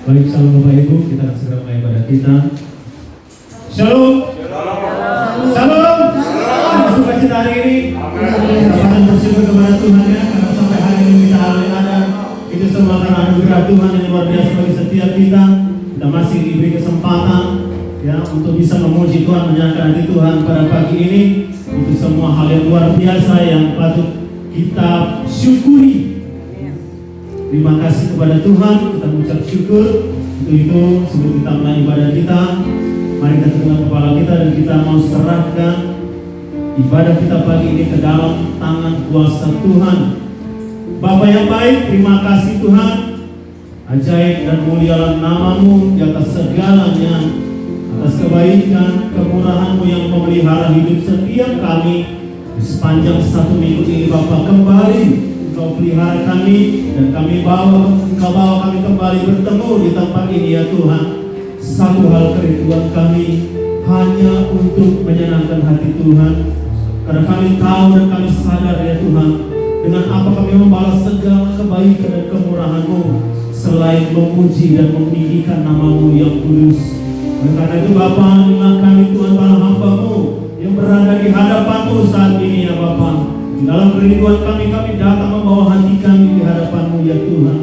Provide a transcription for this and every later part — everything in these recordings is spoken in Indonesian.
Baik, salam Bapak Ibu, kita akan segera mulai ibadah kita. Shalom. Shalom. Ada sukacita hari ini. Kita akan bersyukur kepada Tuhan ya, karena sampai hari ini kita ada. Itu semua karena anugerah Tuhan yang luar biasa bagi setiap kita. Kita masih diberi kesempatan ya untuk bisa memuji Tuhan, menyenangkan hati Tuhan pada pagi ini. Itu semua hal yang luar biasa yang patut kita syukuri. Terima kasih kepada Tuhan, kita mengucap syukur. Untuk itu sebelum kita mulai ibadah kita, mari kita tundukkan kepala kita dan kita mau serahkan ibadah kita pagi ini ke dalam tangan kuasa Tuhan. Bapa yang baik, terima kasih Tuhan. Ajaib dan mulialah nama-Mu di atas segalanya, atas kebaikan, kemurahan-Mu yang memelihara hidup setiap kami. Di sepanjang satu minggu ini Bapa, kembali Engkau pelihara kami dan Engkau bawa kami kembali bertemu di tempat ini ya Tuhan. Satu hal kerinduan kami hanya untuk menyenangkan hati Tuhan, karena kami tahu dan kami sadar ya Tuhan, dengan apa kami membalas segala kebaikan dan kemurahan-Mu selain memuji dan meninggikan nama-Mu yang kudus. Karena itu Bapa, inilah kami Tuhan, para hamba-Mu yang berada di hadapan-Mu saat ini ya Bapa. Di dalam kerinduan kami datang membawa hati kami di hadapan-Mu ya Tuhan.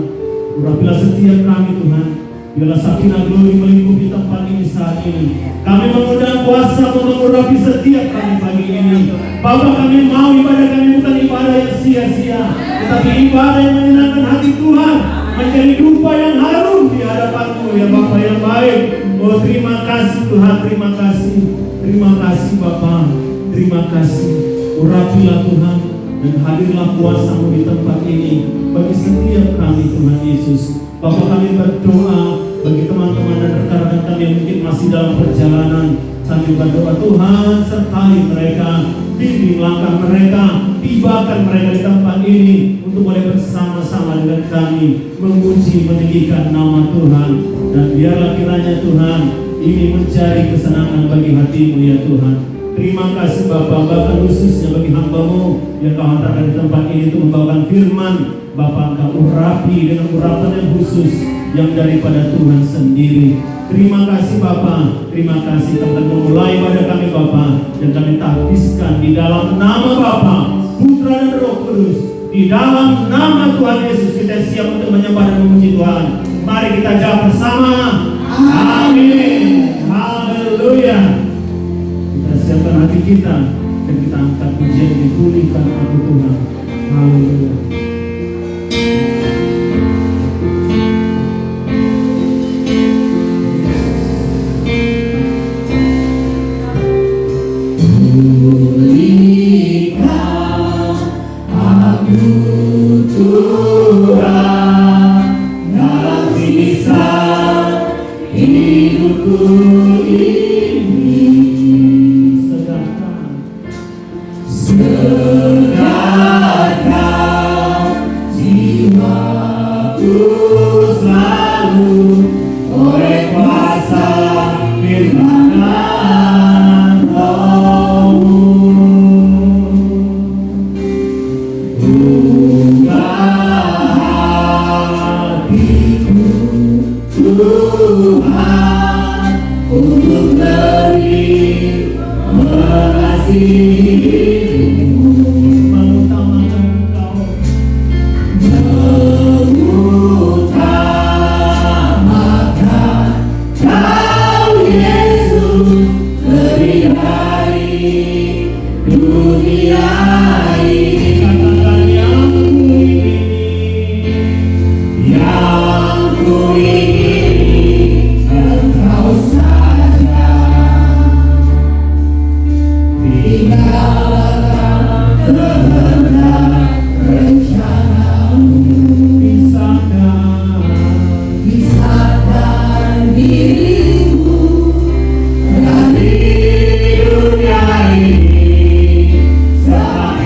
Urapilah setiap kami Tuhan. Biarlah sakinah glory melingkupi tempat ini saat ini. Kami mengundang kuasa-Mu mengurapi setiap kami pagi ini. Bapa, kami mau ibadah kami bukan ibadah yang sia-sia, tetapi ibadah yang menyenangkan hati Tuhan, menjadi dupa yang harum di hadapan-Mu ya Bapa yang baik. Oh terima kasih Tuhan, terima kasih. Terima kasih Bapa, terima kasih. Urapilah Tuhan dan hadirlah kuasa-Mu di tempat ini bagi setiap kami Tuhan Yesus. Bapa, kami berdoa bagi teman-teman dan rekan-rekan kami yang mungkin masih dalam perjalanan. Kami berdoa Tuhan sertai mereka, bimbing langkah mereka, tibakan mereka di tempat ini untuk boleh bersama-sama dengan kami memuji meninggikan nama Tuhan. Dan biarlah kiranya Tuhan ini menjadi kesenangan bagi hati-Mu ya Tuhan. Terima kasih Bapa, bahkan khususnya bagi hamba-Mu yang Kau hantarkan di tempat ini untuk membawakan firman. Bapa, Engkau urapi dengan urapan yang khusus yang daripada Tuhan sendiri. Terima kasih Bapa, terima kasih Kau telah memulai ibadah kami Bapa, dan kami tahbiskan di dalam nama Bapa, Putra dan Roh Kudus. Di dalam nama Tuhan Yesus kita siap untuk menyembah dan memuji Tuhan. Mari kita jawab bersama. Amin. Haleluya. Kita siapkan hati kita dan kita angkat pujian dipulihkan aku Tuhan. Haleluya. Sorry.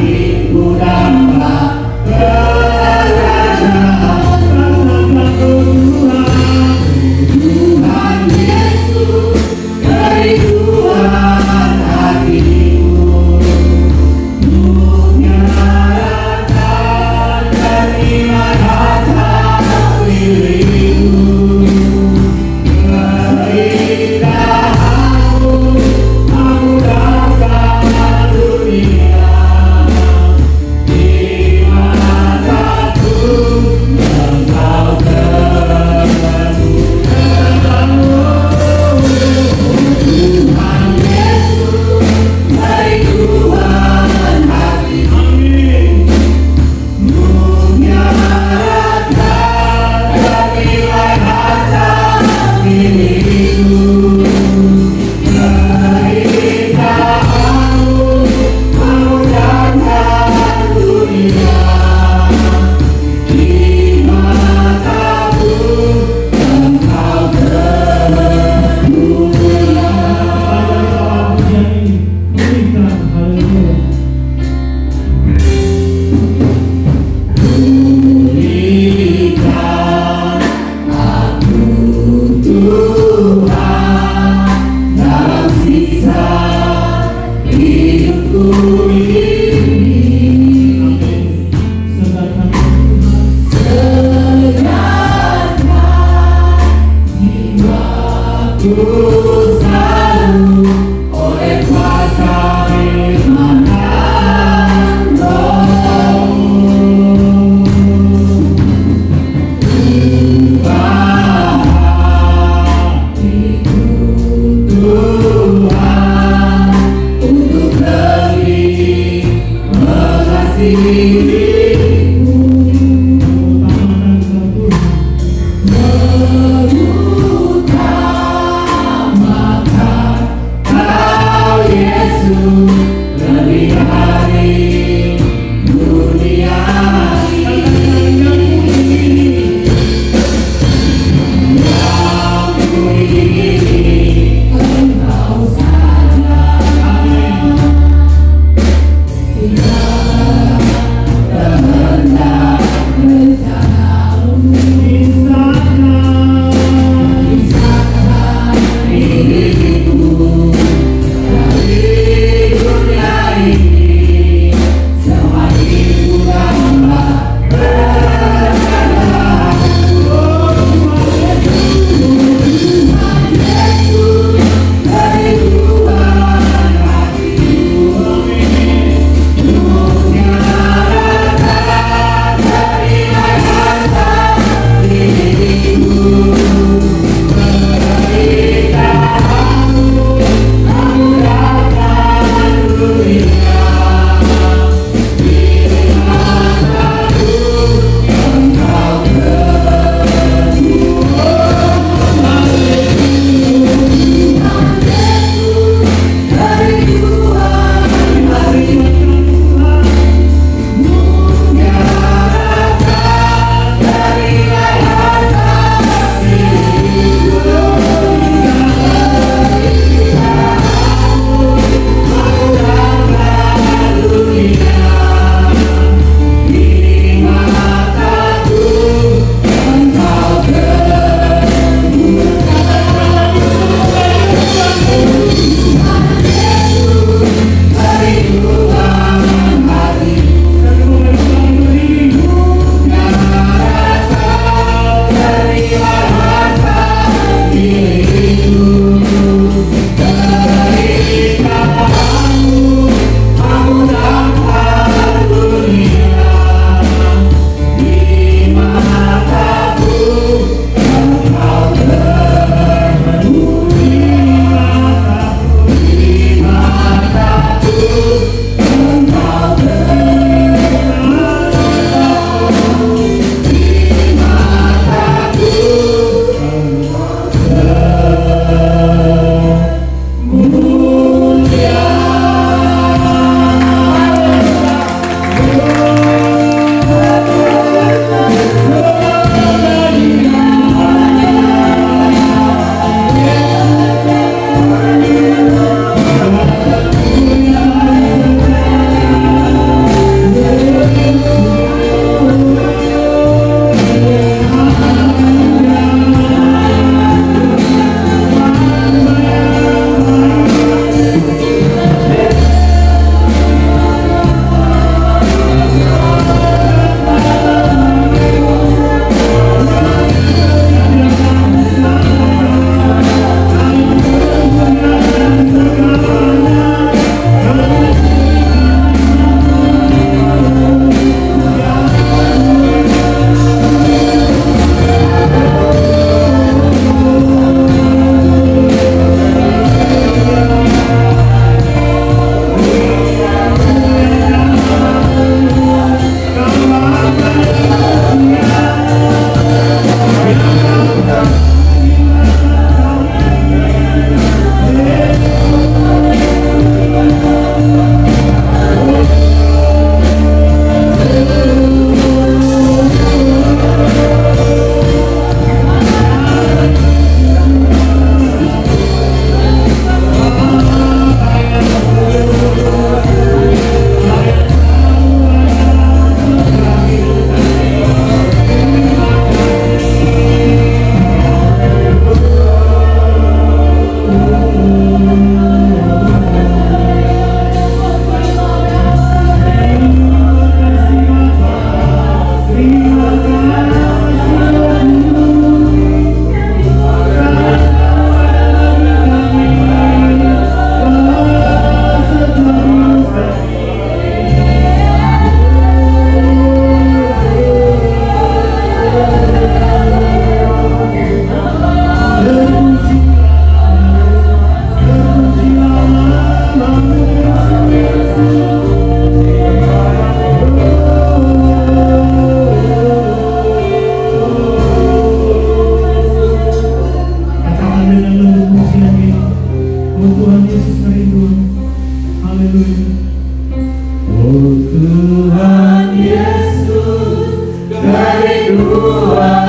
Tuhan Yesus, kerinduan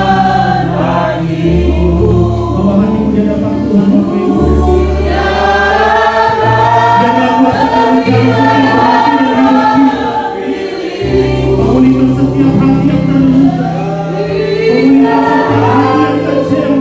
hatiku. Bahwa hatiku di hadapan Tuhan Bapak Ibu. Jangan kuasa memulihkan setiap hati yang terluka, memulihkan setiap hati yang kecewa.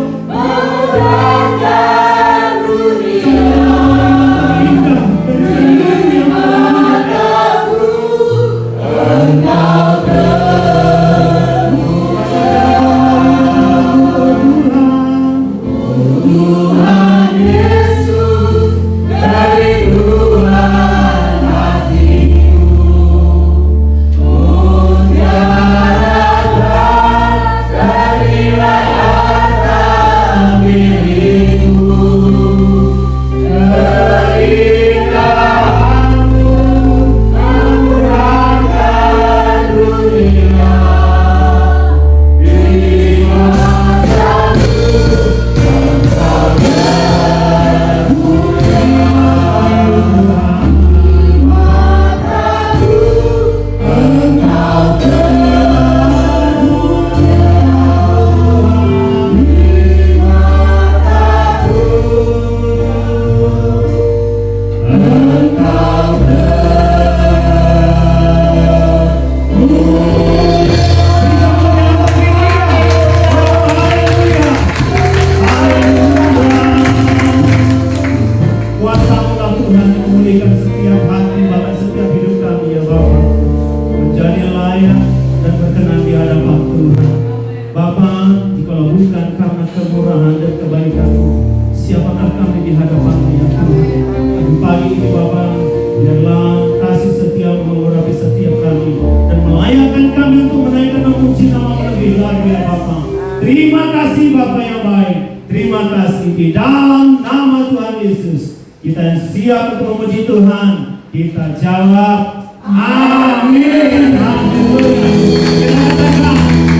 Terima kasih Bapa yang baik. Terima kasih di dalam nama Tuhan Yesus. Kita siap untuk memuji Tuhan. Kita jawab amin. Haleluya. Kita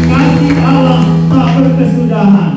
kasih Allah tak berkesudahan.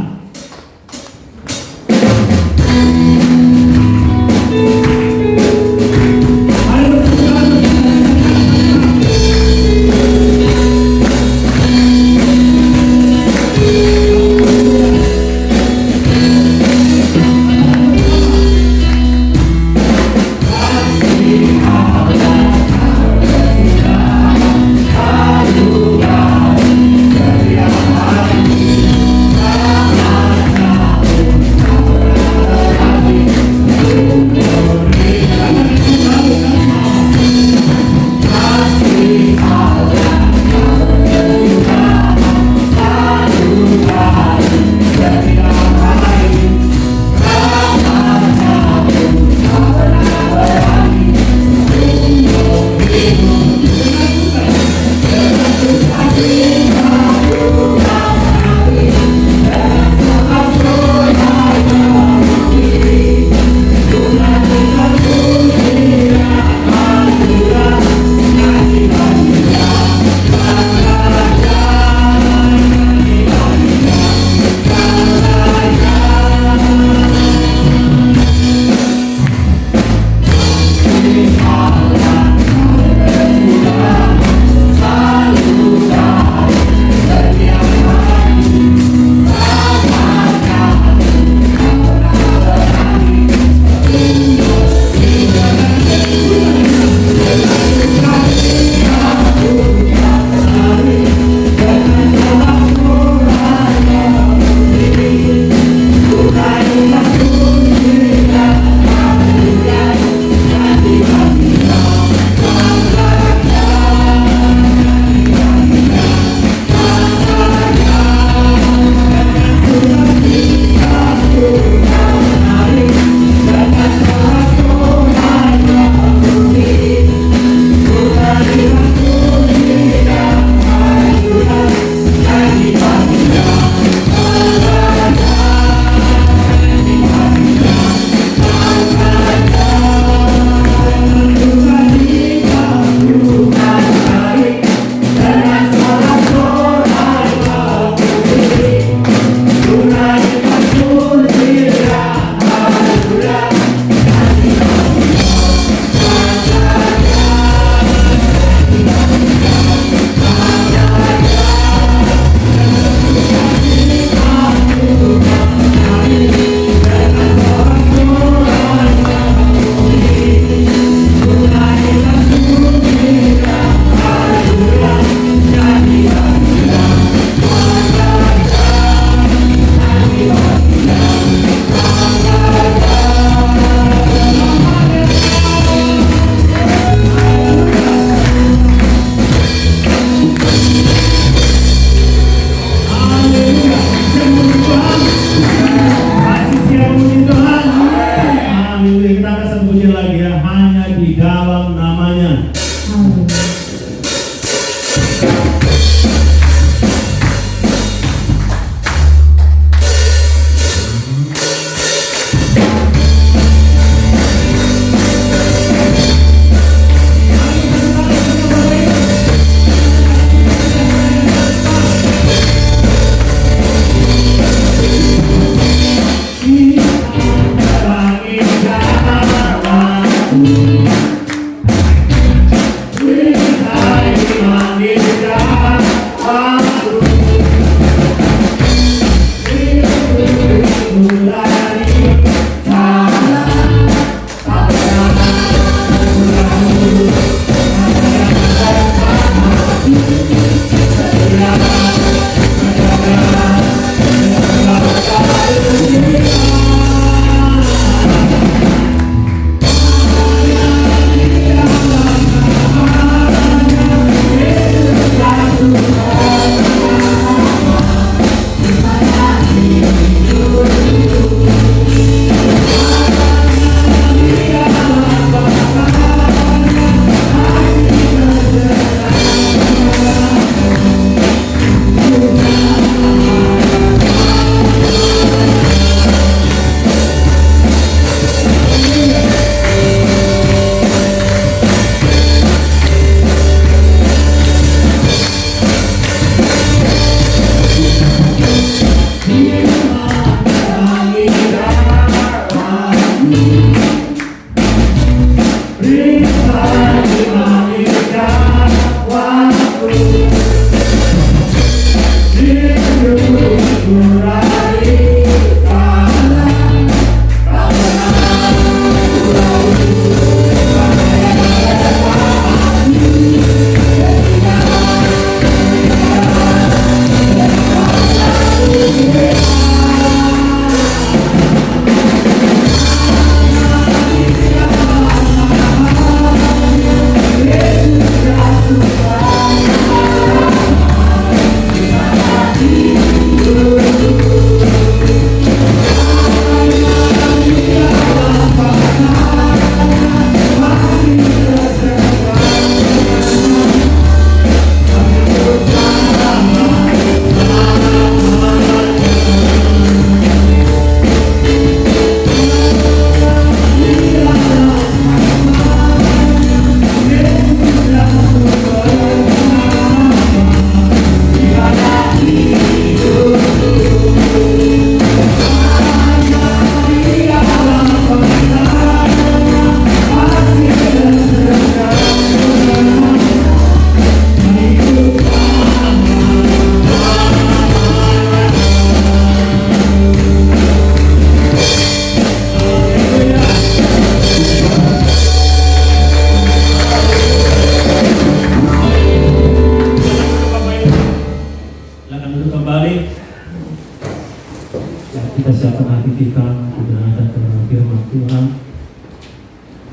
hati kita mendengarkan firman Tuhan.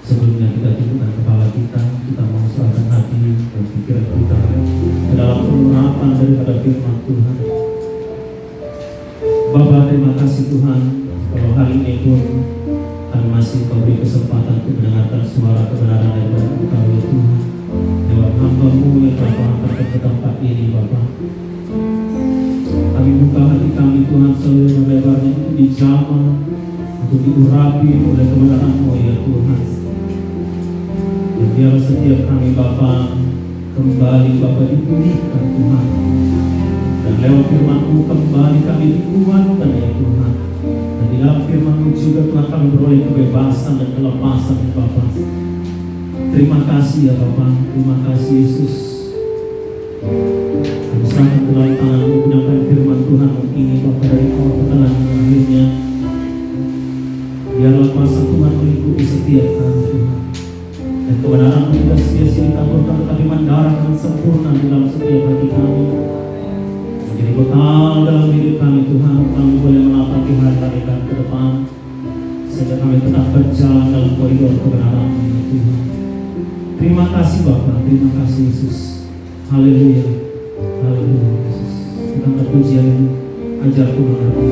Sebelumnya kita tundukkan kepala kita mau serahkan hati dan pikiran kita ke dalam pengurapan daripada firman Tuhan. Bapa, terima kasih Tuhan, kalau hari ini pun kami masih memberi kesempatan untuk mendengarkan suara kebenaran daripada Engkau ya Tuhan. Lewat hamba-Mu yang telah mengangkat ke tempat ini Bapa. Kami buka hati kami Tuhan selebar-lebarnya untuk dijamah, untuk diurapi oleh kebenaran-Mu ya Tuhan. Dan biarlah setiap kami Bapa kembali Bapa dipulihkan Tuhan. Dan lewat firman-Mu kembali kami dikuatkan ya Tuhan. Dan di dalam firman-Mu juga Tuhan kami beroleh kebebasan dan kelepasan ya Bapa. Terima kasih ya Bapa, terima kasih Yesus. Kami serahkan ke dalam tangan-Mu menyampaikan firman Tuhan ini Bapa dari awal pertengahan dan akhirnya. Biarlah kuasa Tuhan mengikuti setiap kami Tuhan. Dan kebenaran-Mu tidak sia-sia ditaburkan, tetapi mendarah dan sempurna di dalam setiap hati kami. Menjadi bekal dalam hidup kami Tuhan, kami boleh menapaki hari-hari kami ke depan, sehingga kami tetap berjalan dalam koridor kebenaran-Mu ya Tuhan. Terima kasih Bapa, terima kasih Yesus. Haleluya, haleluya Yesus. Kita angkat pujian, ajarku mengerti.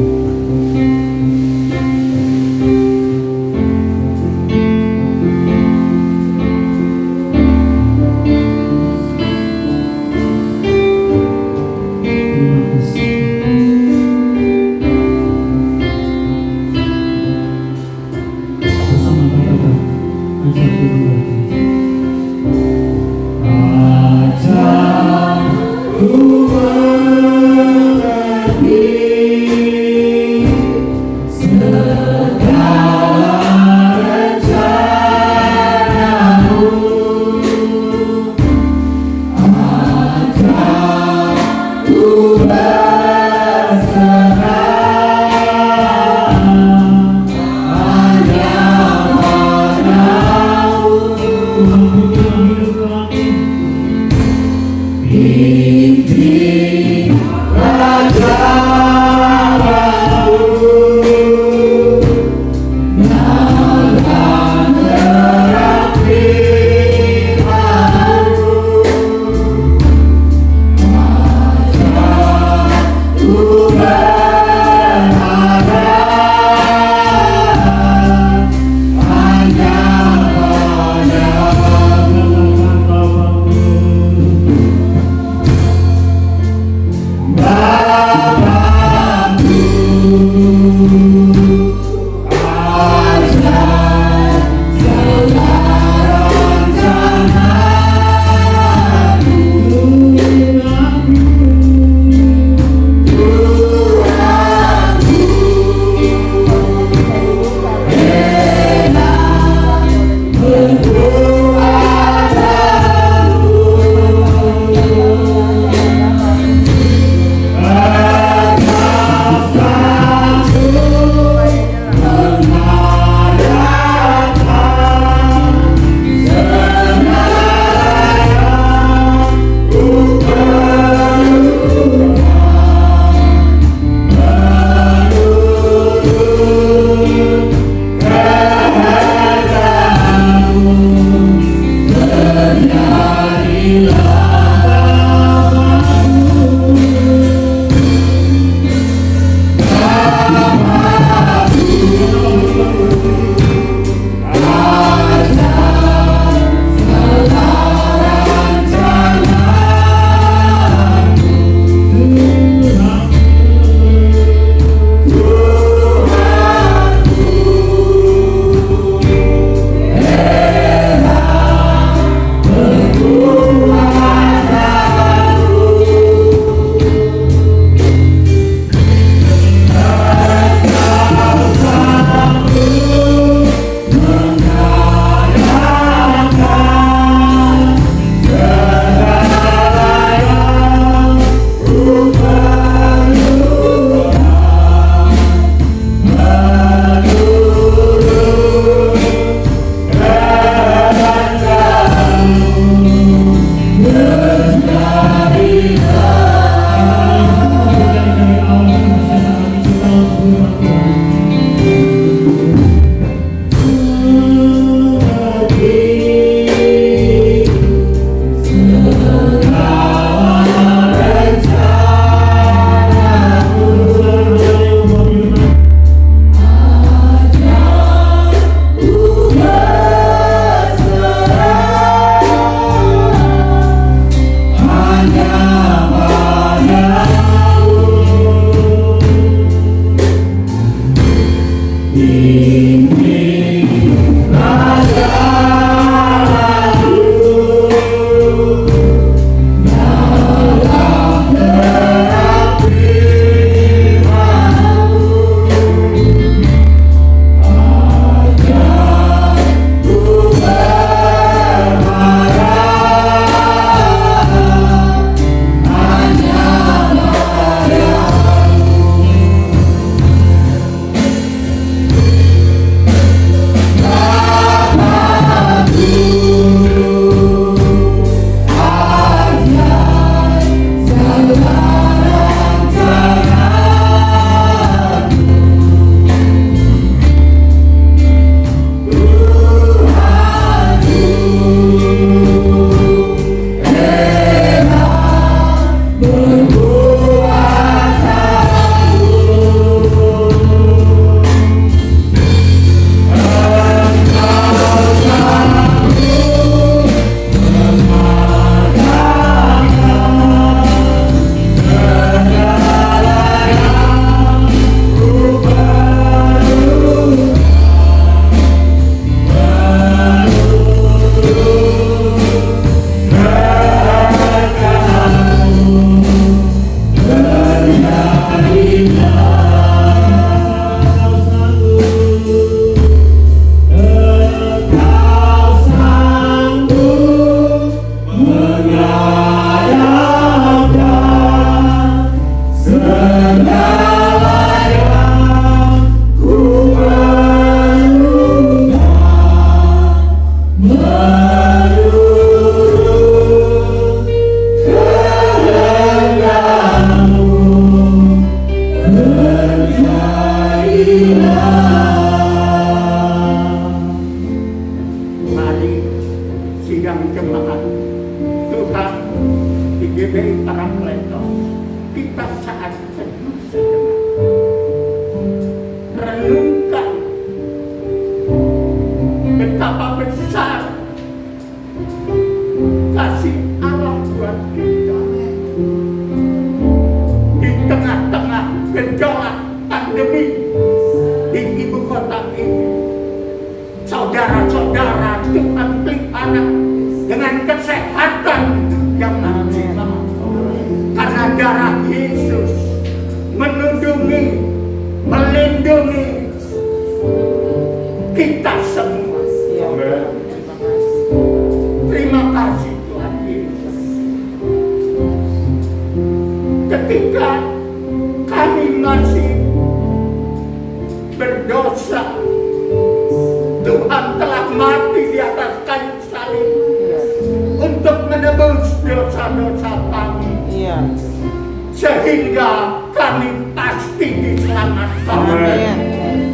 Sehingga kami pasti diselamatkan.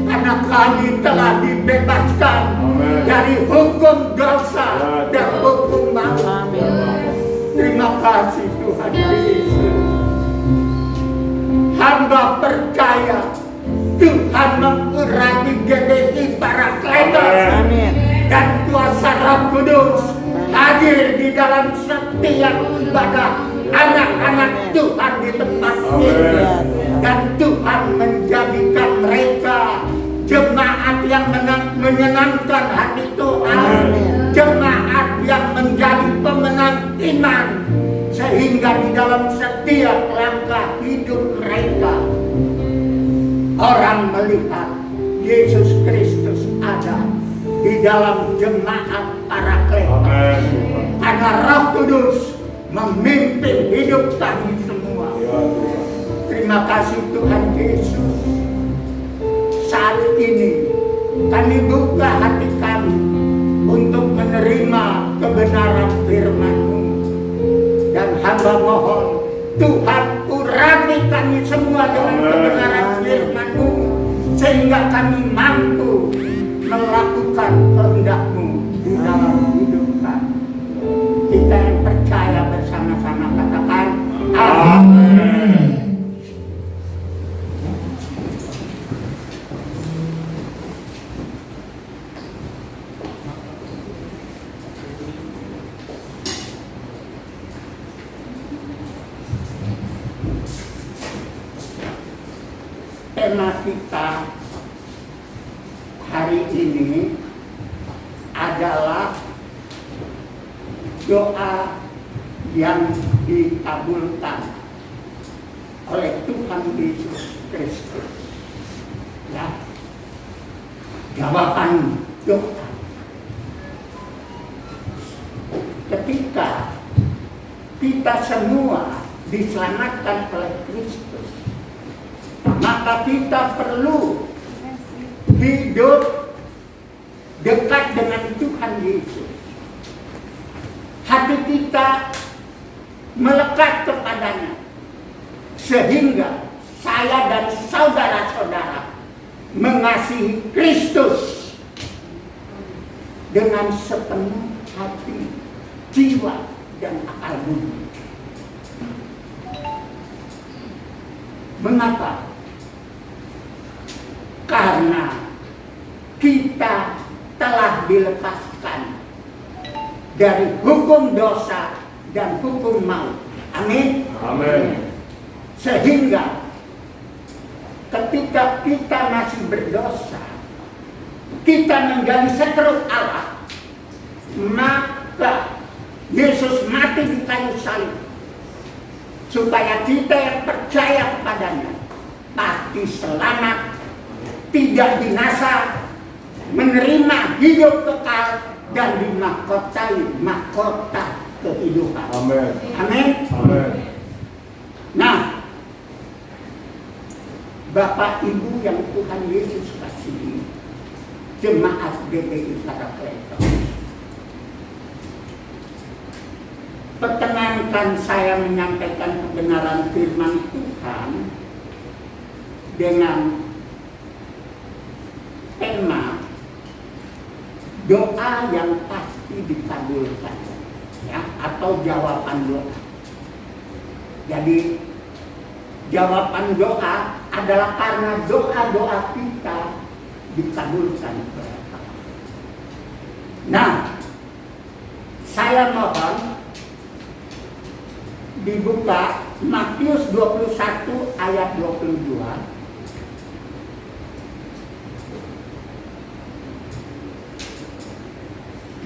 Karena kami telah dibebaskan dari hukum dosa dan hukum maut. Terima kasih Tuhan Yesus. Hamba percaya Tuhan mengurapi GBI Parakletos dan kuasa Roh Kudus hadir di dalam setiap ibadah anak-anak Tuhan di tempat ini, dan Tuhan menjadikan mereka jemaat yang menyenangkan hati Tuhan, jemaat yang menjadi pemenang iman, sehingga di dalam setiap langkah hidup mereka orang melihat Yesus Kristus ada di dalam jemaat Parakletos. Karena Roh Kudus memimpin hidup kami semua. Terima kasih Tuhan Yesus. Saat ini kami buka hati kami untuk menerima kebenaran firman-Mu. Dan hamba mohon Tuhan urapi kami semua dengan kebenaran firman-Mu, sehingga kami mampu melakukan kehendak-Mu di dalam hidup kami. Kita yang percaya bersama-sama katakan amin. Tema kita hari ini adalah doa yang dikabulkan oleh Tuhan Yesus Kristus. Ya, jawaban doa. Ketika kita semua diselamatkan oleh Kristus, maka kita perlu hidup dekat dengan Tuhan Yesus. Hati kita melekat kepadanya, sehingga saya dan saudara-saudara mengasihi Kristus dengan sepenuh hati, jiwa, dan akal budi. Mengapa? Karena kita telah dilepaskan dari hukum dosa dan hukum maut. Amin. Amin. Sehingga ketika kita masih berdosa, kita menjadi seteru Allah, maka Yesus mati di kayu salib supaya kita yang percaya kepadanya pasti selamat, tidak binasa, menerima hidup kekal, dan dimahkotai mahkota kehidupan. Amin. Amin. Amin. Nah, Bapak Ibu yang Tuhan Yesus kasihi, jemaat GBI Parakletos, perkenankan saya menyampaikan kebenaran firman Tuhan dengan tema doa yang pasti dikabulkan, ya, atau jawaban doa. Jadi jawaban doa adalah karena doa-doa kita dikabulkan oleh Allah. Nah, saya mohon dibuka Matius 21 ayat 22.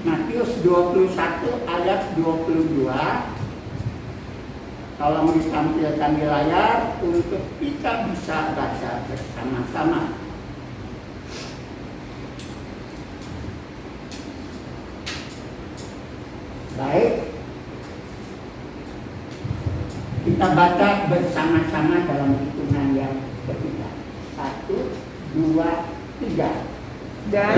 Matius 21 ayat 22. Tolong ditampilkan di layar untuk kita bisa baca bersama-sama. Baik, kita baca bersama-sama dalam hitungan yang ketiga. 1, 2, 3. Dan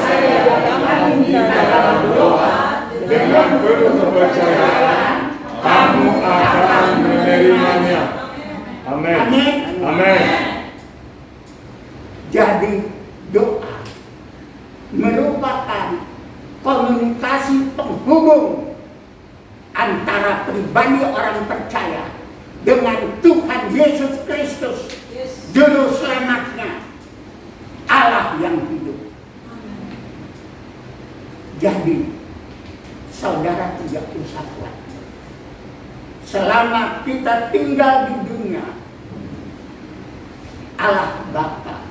saya akan minta dalam doa Dengan penuh kepercayaan, kamu akan menerimanya. Amin. Amin. Amin. Jadi doa merupakan komunikasi penghubung antara pribadi orang percaya dengan Tuhan Yesus Kristus, Juru Selamatnya, Allah yang hidup. Jadi saudara tidak usah khawatir. Selama kita tinggal di dunia, Allah Bapa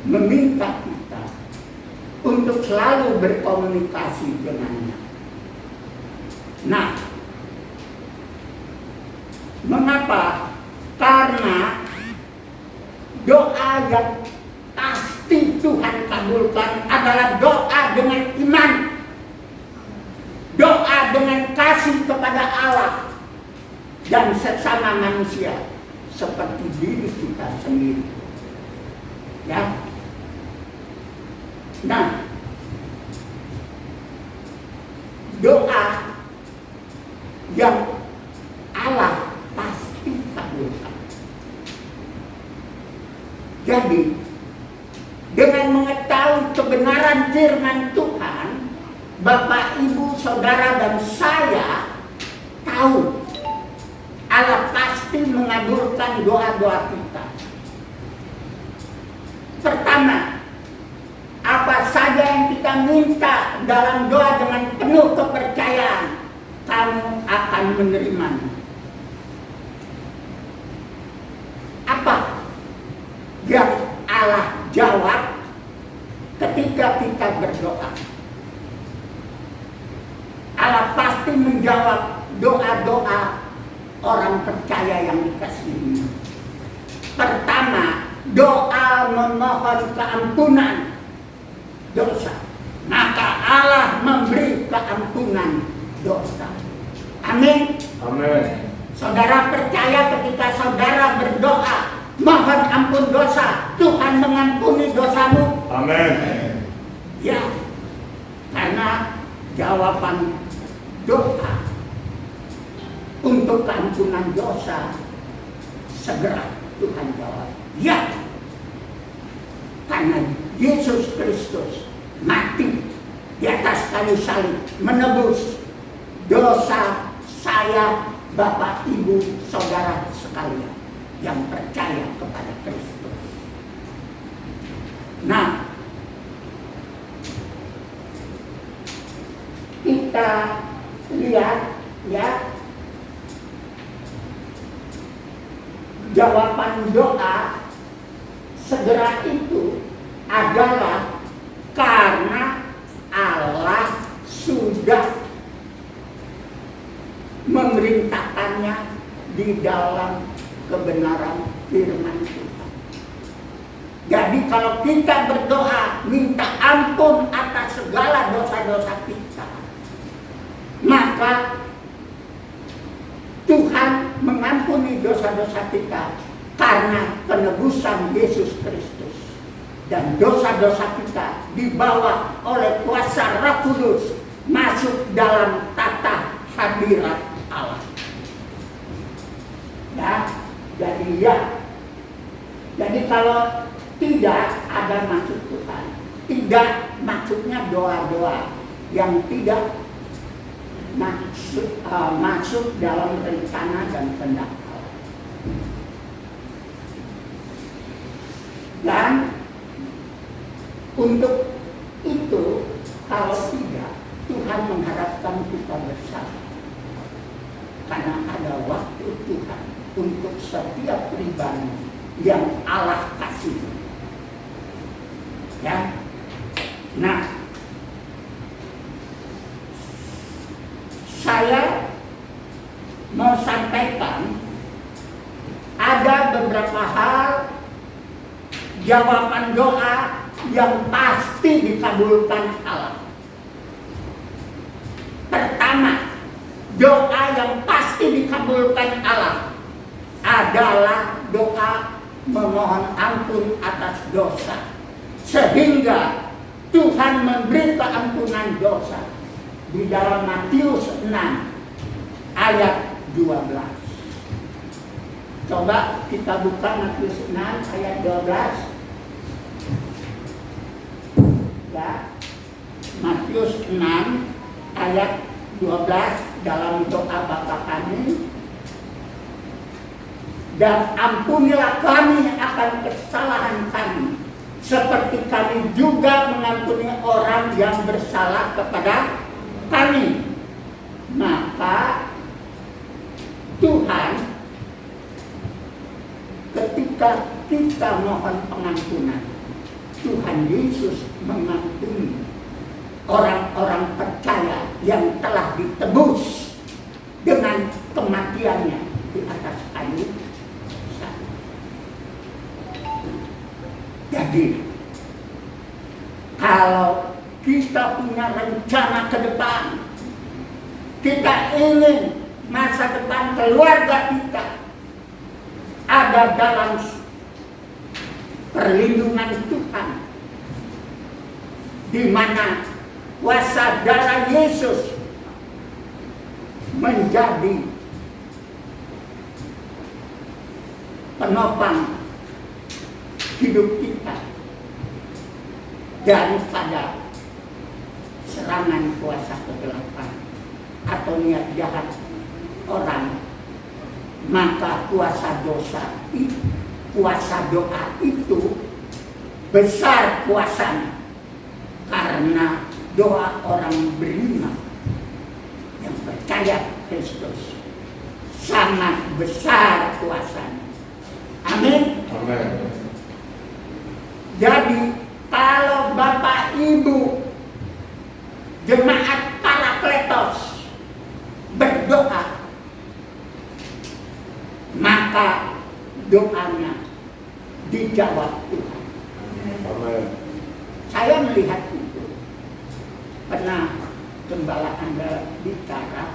meminta kita untuk selalu berkomunikasi dengannya. Nah, mengapa? Karena doa yang pasti Tuhan kabulkan adalah doa dengan iman, doa dengan kasih kepada Allah dan sesama manusia seperti diri kita sendiri. Ya. Nah, doa yang Allah pasti kabulkan. Jadi, dengan mengetahui kebenaran firman Tuhan, Bapak, Ibu, Saudara, dan saya tahu Allah pasti mengabulkan doa-doa kita. Pertama, apa saja yang kita minta dalam doa dengan penuh kepercayaan, kamu akan menerimanya. Apa yang Allah jawab ketika kita berdoa? Allah pasti menjawab doa-doa orang percaya yang dikasihi. Pertama, doa memohon keampunan dosa, maka Allah memberi keampunan dosa. Amin. Amin. Saudara percaya ketika saudara berdoa mohon ampun dosa, Tuhan mengampuni dosamu? Amin. Ya, karena jawaban doa untuk keampunan dosa segera Tuhan jawab. Ya, karena Yesus Kristus mati di atas kayu salib menebus dosa saya, Bapak, Ibu, Saudara sekalian yang percaya kepada Kristus. Nah, kita lihat ya, jawaban doa segera itu adalah karena Allah sudah memerintahkannya di dalam kebenaran firman Tuhan. Jadi kalau kita berdoa minta ampun atas segala dosa-dosa kita, maka Tuhan mengampuni dosa-dosa kita karena penebusan Yesus Kristus. Dan dosa-dosa kita dibawa oleh kuasa Roh Kudus masuk dalam tata hadirat Allah. Ya, jadi kalau tidak ada maksud Tuhan, tidak maksudnya doa-doa yang tidak masuk dalam rencana dan kehendak Allah. Dan untuk itu, kalau tidak, Tuhan mengharapkan kita bersabar. Karena ada waktu Tuhan untuk setiap pribadi yang Allah kasih. Ya. Nah, saya mau sampaikan ada beberapa hal jawaban doa yang pasti dikabulkan Allah. Pertama, doa yang pasti dikabulkan Allah adalah doa memohon ampun atas dosa, sehingga Tuhan memberi keampunan dosa. Di dalam Matius 6 ayat 12. Coba kita buka Matius 6 ayat 12. Ya. Matius 6 ayat 12 dalam doa Bapa kami. Dan ampunilah kami akan kesalahan kami, seperti kami juga mengampuni orang yang bersalah kepada kami. Maka Tuhan ketika kita mohon pengampunan, Tuhan Yesus mengampuni orang-orang percaya yang telah ditebus dengan kematiannya di atas kayu. Jadi kalau kita punya rencana ke depan, kita ingin masa depan keluarga kita ada dalam perlindungan Tuhan, di mana kuasa darah Yesus menjadi penopang hidup kita daripada serangan kuasa kegelapan atau niat jahat orang. Maka kuasa dosa itu, kuasa doa itu besar kuasanya, karena doa orang beriman yang percaya Kristus sangat besar kuasanya. Amin. Amin. Jadi kalau Bapak Ibu jemaat Parakletos berdoa, maka doanya dijawab Tuhan. Amin. Saya melihat itu. Pernah gembala Anda bicara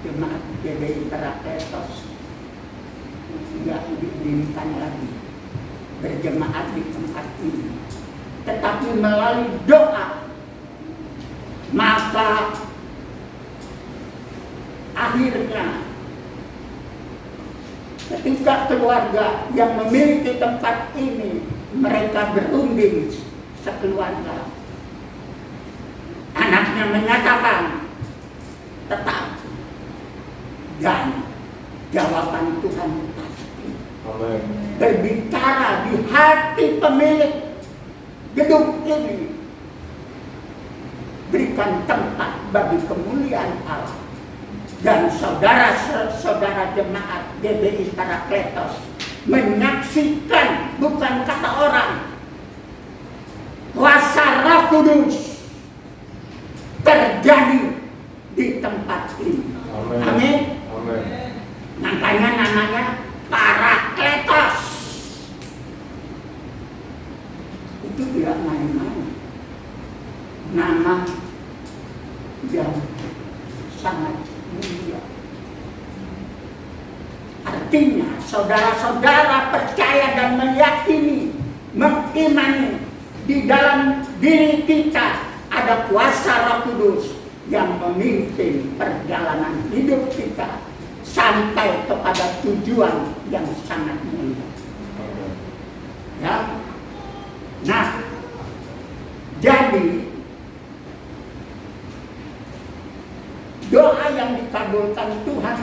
jemaat GBI Parakletos tidak diizinkan lagi berjemaat di tempat ini, tetapi melalui doa, maka akhirnya ketika keluarga yang memiliki tempat ini mereka berunding sekeluarga, anaknya menyatakan tetap, dan jawaban Tuhan pasti Amin. berbicara di hati pemilik gedung ini. Berikan tempat bagi kemuliaan Allah, dan saudara-saudara jemaat GBI Parakletos menyaksikan, bukan kata orang, kuasa Roh Kudus terjadi di tempat ini. Amin. Amin. Amin. Makanya itu tidak main-main. Nama yang sangat mulia. Artinya saudara-saudara percaya dan meyakini, mengimani di dalam diri kita ada kuasa Roh Kudus yang memimpin perjalanan hidup kita sampai kepada tujuan yang sangat mulia. Ya. Nah, jadi doa yang dikabulkan Tuhan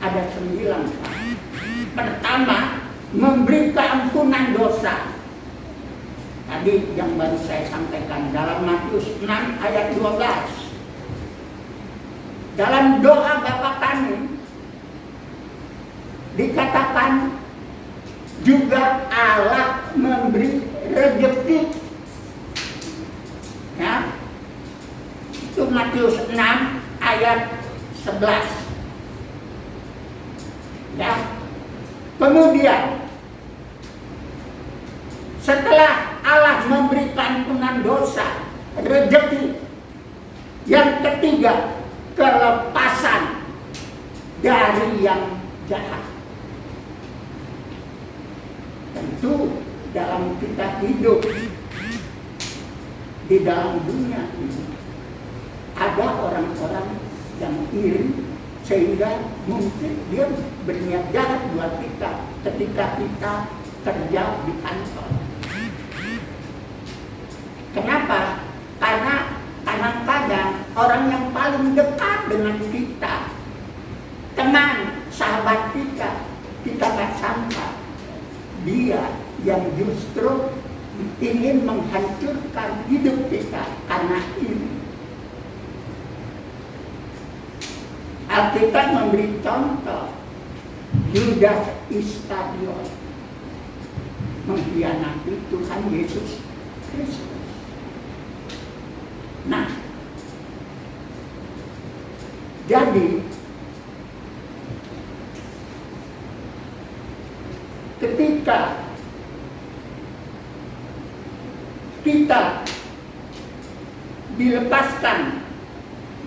ada 9 hal. Pertama, memberi keampunan dosa. Tadi yang baru saya sampaikan dalam Matius 6 ayat 12. Dalam doa Bapa Kami dikatakan juga Allah memberi rezeki. Ya. Itu Matius 6 ayat 11. Ya. Kemudian setelah Allah memberikan ampunan dosa, rezeki, yang ketiga kelepasan dari yang jahat. Tentu dalam kita hidup di dalam dunia ini ada orang-orang yang iri sehingga mungkin dia berniat jahat buat kita ketika kita kerja di kantor. Kenapa? Karena kadang-kadang orang yang paling dekat dengan kita, teman, sahabat kita nggak sangka dia yang justru ingin menghancurkan hidup kita karena ini. Alkitab memberi contoh Yudas Iskariot mengkhianati Tuhan Yesus Kristus. Nah, jadi ketika kita dilepaskan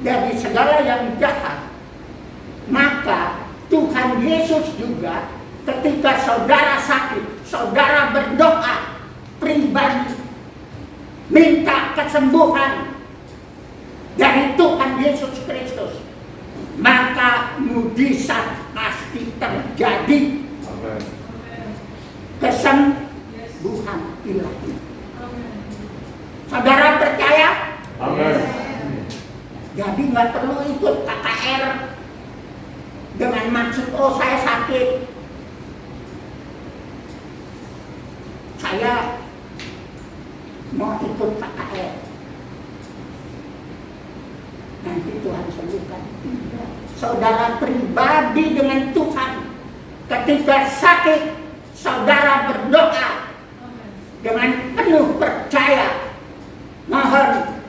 dari segala yang jahat, maka Tuhan Yesus juga ketika saudara sakit, saudara berdoa pribadi minta kesembuhan dari Tuhan Yesus Kristus, maka mujizat pasti terjadi. Amen. Kesembuhan ilahi. Saudara percaya? Amen. Jadi nggak perlu ikut KKR dengan maksud saya sakit, saya mau ikut KKR, nanti Tuhan sembuhkan. Tidak. Saudara pribadi dengan Tuhan, ketika sakit saudara berdoa dengan penuh percaya, mohon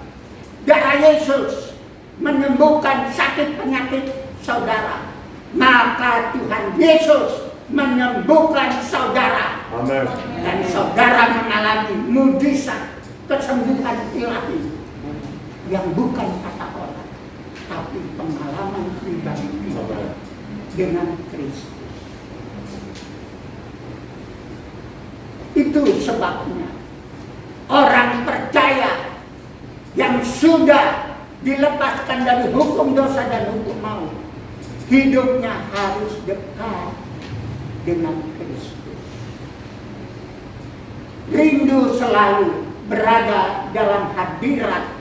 darah Yesus menyembuhkan sakit penyakit saudara, maka Tuhan Yesus menyembuhkan saudara. Amen. Dan saudara mengalami mujizat kesembuhan ilahi yang bukan kata orang, tapi pengalaman pribadi dengan Kristus. Itu sebabnya orang percaya yang sudah dilepaskan dari hukum dosa dan hukum maut, hidupnya harus dekat dengan Kristus. Rindu selalu berada dalam hadirat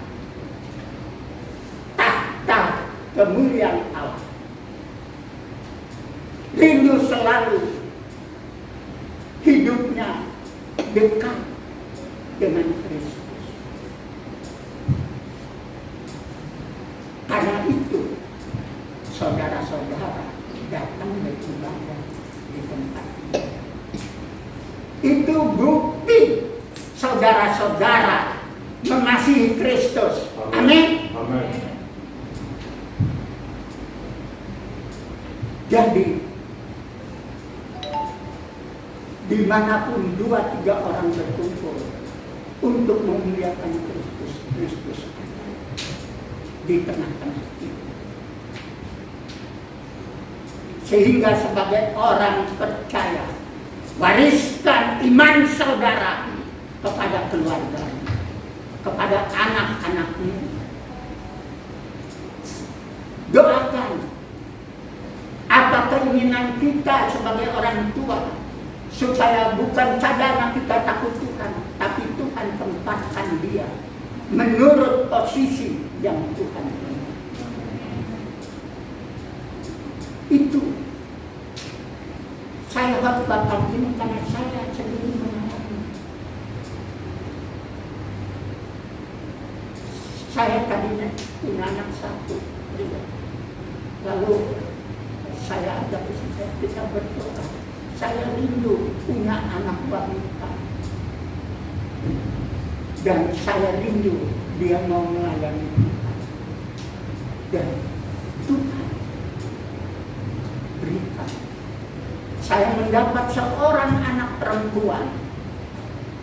tahta kemuliaan Allah. Rindu selalu hidupnya dekat dengan Kristus. Karena itu saudara-saudara datang beribadah di tempat ini. Itu bukti saudara-saudara mengasihi Kristus. Amin. Amin. Jadi dimanapun 2-3 orang berkumpul untuk memuliakan Kristus di tengah-tengah kita. Sehingga sebagai orang percaya, wariskan iman saudara kepada keluarga, kepada anak-anakmu. Doakan apa keinginan kita sebagai orang tua, supaya bukan saja anak kita takut Tuhan, tapi Tuhan tempatkan dia menurut posisi yang Tuhan beri. Itu saya khotbahkan ini karena saya sendiri mengalami. Saya tadinya punya anak 1. Lalu saya ajak istri saya, kita berdoa. Saya rindu punya anak wanita. Dan saya rindu dia mau melayani Tuhan. Dan Tuhan berikan. Saya mendapat seorang anak perempuan.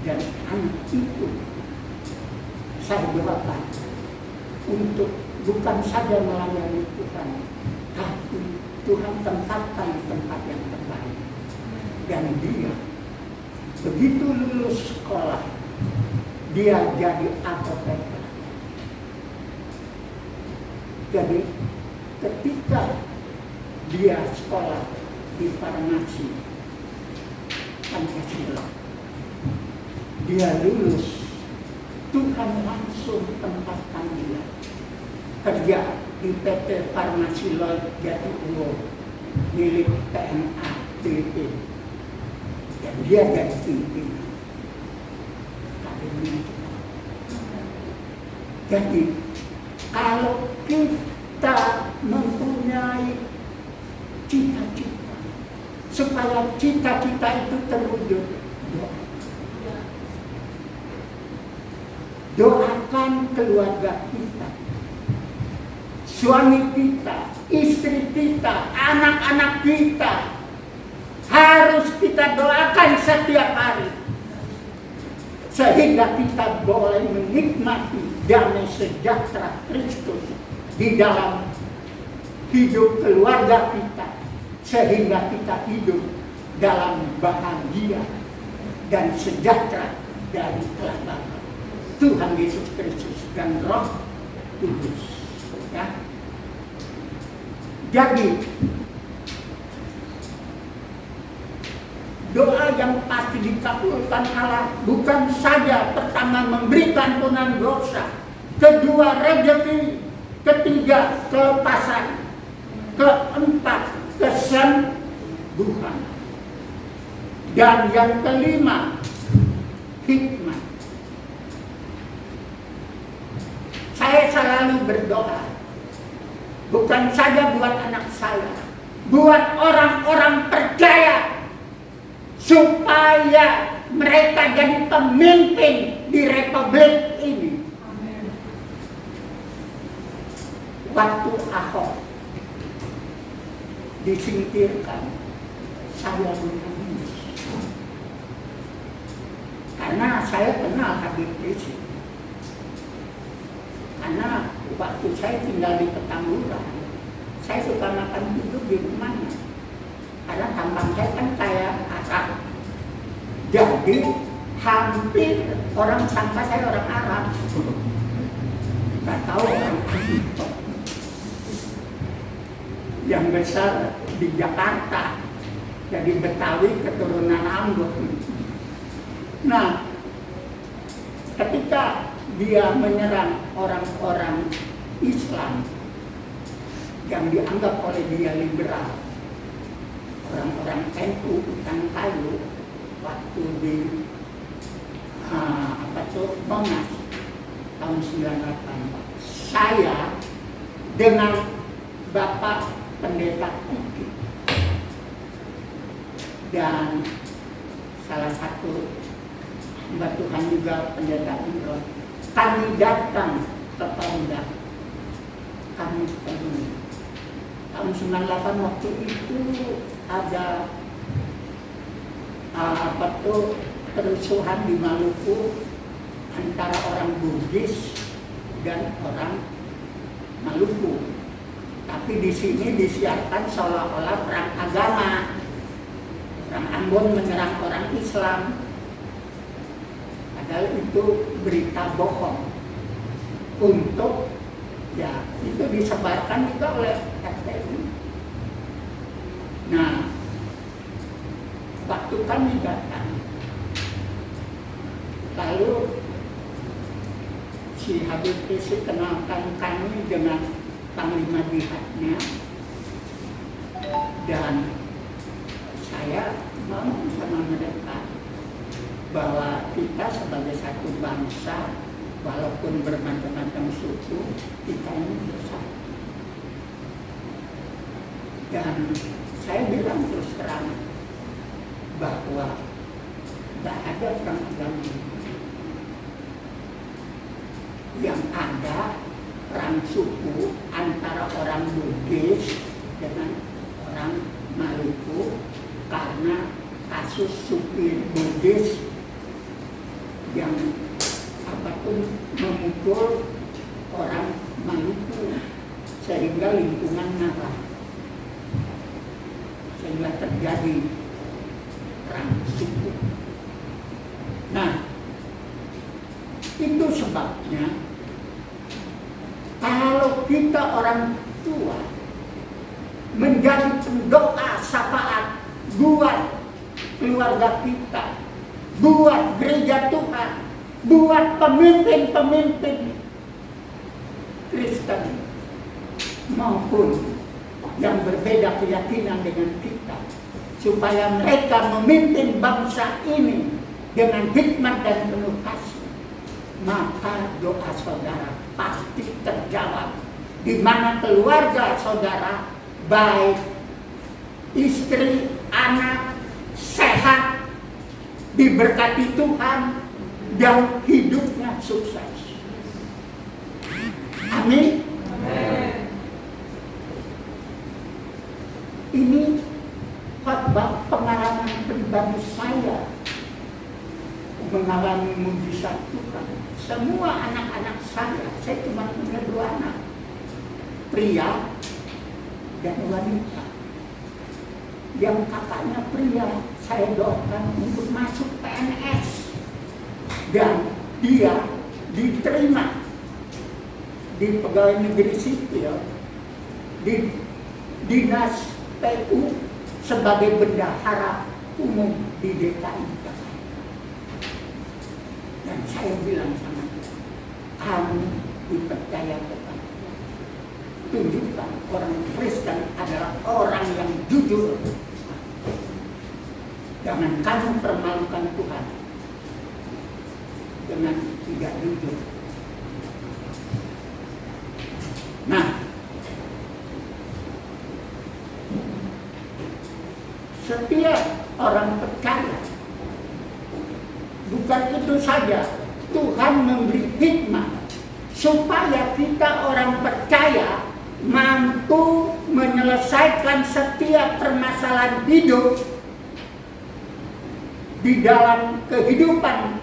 Dan anak itu saya doakan untuk bukan saja melayani Tuhan, tapi Tuhan tempatkan di tempat yang terbaik. Dan dia begitu lulus sekolah, dia jadi apoteker. Jadi ketika dia sekolah di farmasi Pancasila, dia lulus, Tuhan langsung tempatkan dia kerja di PT Farmasi Lloyd Jatiuwo milik PMA Filipina. Dan dia jadi pimpinan. Jadi kalau kita mempunyai cita-cita, supaya cita-cita itu terwujud, doakan keluarga kita, suami kita, istri kita, anak-anak kita, harus kita doakan setiap hari, sehingga kita boleh menikmati damai sejahtera Kristus di dalam hidup keluarga kita, sehingga kita hidup dalam bahagia dan sejahtera dari Allah Bapa, Tuhan Yesus Kristus dan Roh Kudus. Ya. Jadi doa yang pasti dikabulkan Allah bukan saja pertama memberi ampunan dosa, kedua rezeki, ketiga kelepasan, keempat kesembuhan, dan yang kelima hikmat. Saya selalu berdoa bukan saja buat anak saya, buat orang-orang percaya, supaya mereka jadi pemimpin di republik ini. Waktu Ahok disingkirkan, saya menangis. Karena saya kenal Habib Rizik. Karena waktu saya tinggal di Petamburan, saya suka makan duduk di rumahnya. Karena tampang saya kan kayak Arab. Jadi hampir orang sangka saya orang Arab. Gak tahu orang asing. Yang besar di Jakarta, jadi Betawi keturunan Ambon. Nah, ketika dia menyerang orang-orang Islam yang dianggap oleh dia liberal, orang-orang NU Hutan Kayu, waktu di Monas tahun 98, saya dengan Bapak Pendeta Kiki dan salah satu hamba Tuhan juga Pendeta Imron, kami datang ke Pemda, kami temui. Tahun 98 waktu itu ada kerusuhan di Maluku antara orang Bugis dan orang Maluku. Tapi di sini disiarkan seolah-olah perang agama. Orang Ambon menyerang orang Islam. Padahal itu berita bohong. Untuk ya itu disebarkan juga oleh FPI. Nah, waktu kami datang, lalu si Habib Rizik kenalkan kami dengan Panglima Jihadnya, dan saya ngomong sama mereka bahwa kita sebagai satu bangsa, walaupun bermacam-macam suku, kita ini bersatu. Dan saya bilang terus terang bahwa tidak ada perang agama. Yang ada perang suku antara orang Bugis dengan orang Maluku karena kasus supir Bugis yang memukul orang Maluku sehingga lingkungan marah, sehingga terjadi perang suku. Nah, itu sebabnya kalau kita orang tua menjadi pendoa syafaat buat keluarga kita, buat gereja Tuhan, buat pemimpin-pemimpin Kristen maupun yang berbeda keyakinan dengan kita, supaya mereka memimpin bangsa ini dengan hikmat dan penuh kasih, maka doa saudara pasti terjawab. Di mana keluarga saudara, baik istri, anak, sehat, diberkati Tuhan, dan hidupnya sukses. Amin. Ini khotbah pengalaman pribadi saya mengalami mujizat Tuhan. Semua anak-anak saya cuma punya 2 anak, pria dan wanita. Yang kakaknya pria saya doakan untuk masuk PNS, dan dia diterima di pegawai negeri sipil di dinas PU sebagai bendahara umum di DKI. Dan saya bilang sama dia, kamu dipercaya Tuhan. Tunjukkan orang Kristen adalah orang yang jujur. Jangan kamu permalukan Tuhan dengan tidak jujur. Nah, setiap orang percaya, bukan itu saja, Tuhan memberi hikmat supaya kita orang percaya mampu menyelesaikan setiap permasalahan hidup di dalam kehidupan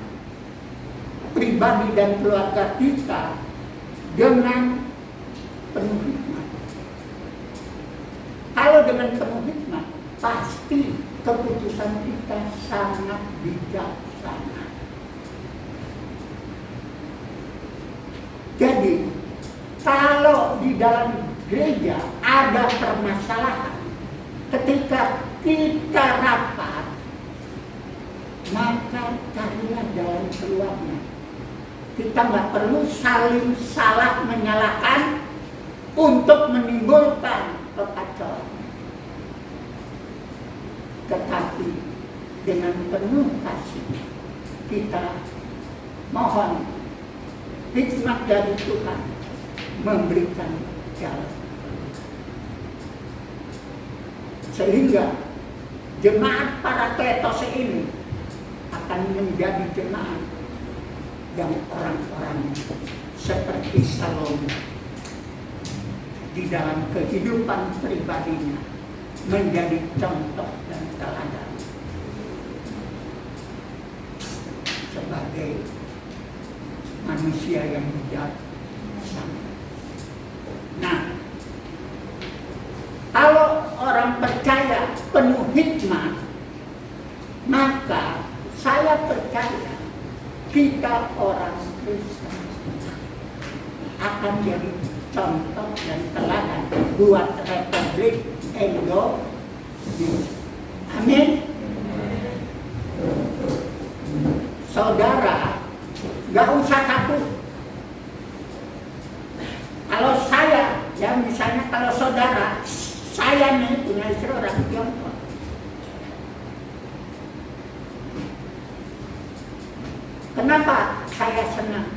pribadi dan keluarga kita dengan penuh hikmat. Kalau dengan penuh hikmat, pasti keputusan kita sangat bijaksana. Jadi, kalau di dalam gereja ada permasalahan, ketika kita rapat, maka carilah jalan keluarnya. Kita nggak perlu saling salah menyalahkan untuk menimbulkan kekacauan. Tetapi dengan penuh kasih kita mohon hikmat dari Tuhan memberikan jalan, sehingga jemaat Parakletos ini akan menjadi jemaat yang orang-orang seperti Salome di dalam kehidupan pribadinya menjadi contoh dan teladan. sebagai manusia yang bijaksana. Nah, kalau orang percaya penuh hikmah, maka saya percaya kita orang Kristen akan jadi contoh dan teladan buat Republik Indonesia. Amin. Saudara, gak usah takut. Kalau saya, ya misalnya kalau saudara, saya nih punya istri orang Tiongkok. Kenapa saya senang?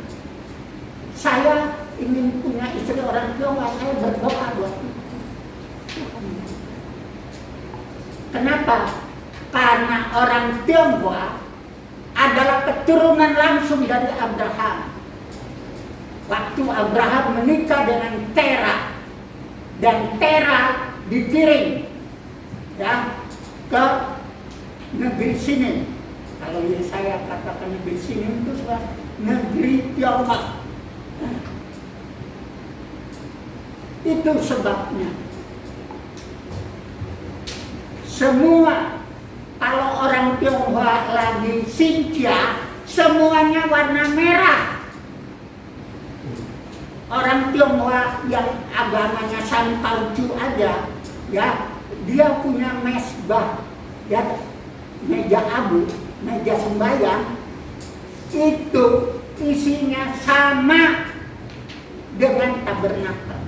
Saya ingin punya istri orang Tiongkok, saya berdoa buat Tuhan. Kenapa? Karena orang Tiongkok adalah keturunan langsung dari Abraham. Waktu Abraham menikah dengan Tera, dan Tera dikirim ya ke negeri sini. Kalau saya katakan negeri sini itu sebuah negeri Tiongkok. Itu sebabnya semua kalau orang Tionghoa lagi Xinjia, semuanya warna merah. Orang Tionghoa yang agamanya Sanpaucu aja, ya, dia punya mesbah, ya, meja abu, meja sembahyang, itu isinya sama dengan tabernakel.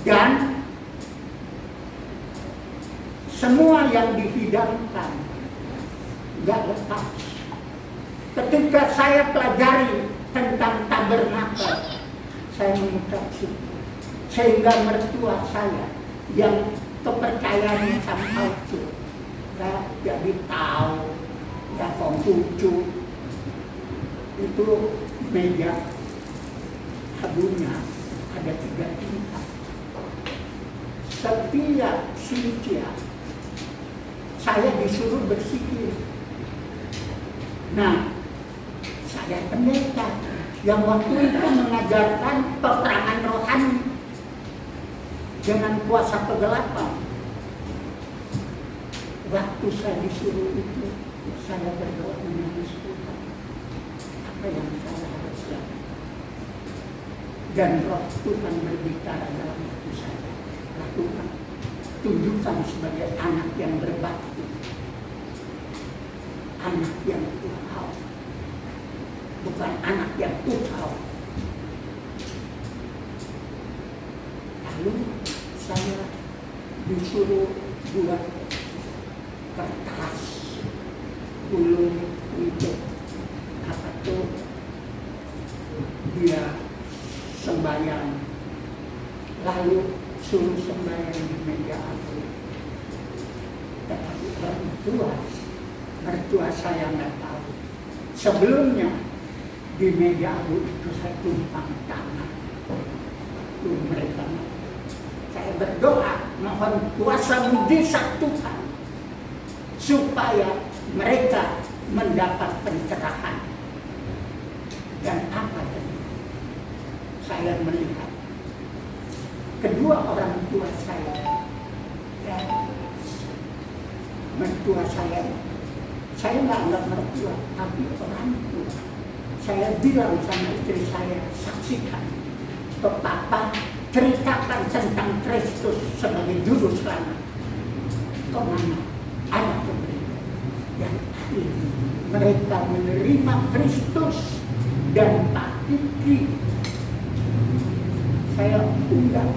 Dan semua yang dihidangkan gak lepas. Ketika saya pelajari tentang tabernakel, saya mengucap syukur. Sehingga mertua saya yang kepercayaannya Sanpaucu, ya, jadi tahu, ya, Konghucu, itu meja abunya ada 3 tingkat. Setiap Xinjia saya disuruh bersihir. Nah, saya pendeta yang waktu itu mengajarkan peperangan rohani dengan kuasa kegelapan. Waktu saya disuruh itu, saya berdoa menangis Tuhan. Apa yang saya harus lakukan? Dan roh Tuhan berbicara dalam hati saya. Lakukan, tunjukkan sebagai anak yang berbakti, anak yang Tuhan, bukan anak yang Tuhan. Lalu saya disuruh buat kertas gulung untuk apa tuh, dia sembahyang, lalu suruh sembahyang di meja abu. Tetapi mertua saya nggak tahu. Sebelumnya di meja abu itu saya tumpang tangan. Waktu mereka, saya berdoa mohon kuasa mujizat Tuhan supaya mereka mendapat pencerahan. Dan apa tadi? Saya melihat kedua orang tua saya, ya, mertua saya nggak anggap mertua, tapi orang tua. Saya bilang sama istri saya, saksikan ke Papa, ceritakan tentang Kristus sebagai juru selamat. Kemana ada pemberian. Dan akhirnya mereka menerima Kristus dan Pak Kiki. Saya undang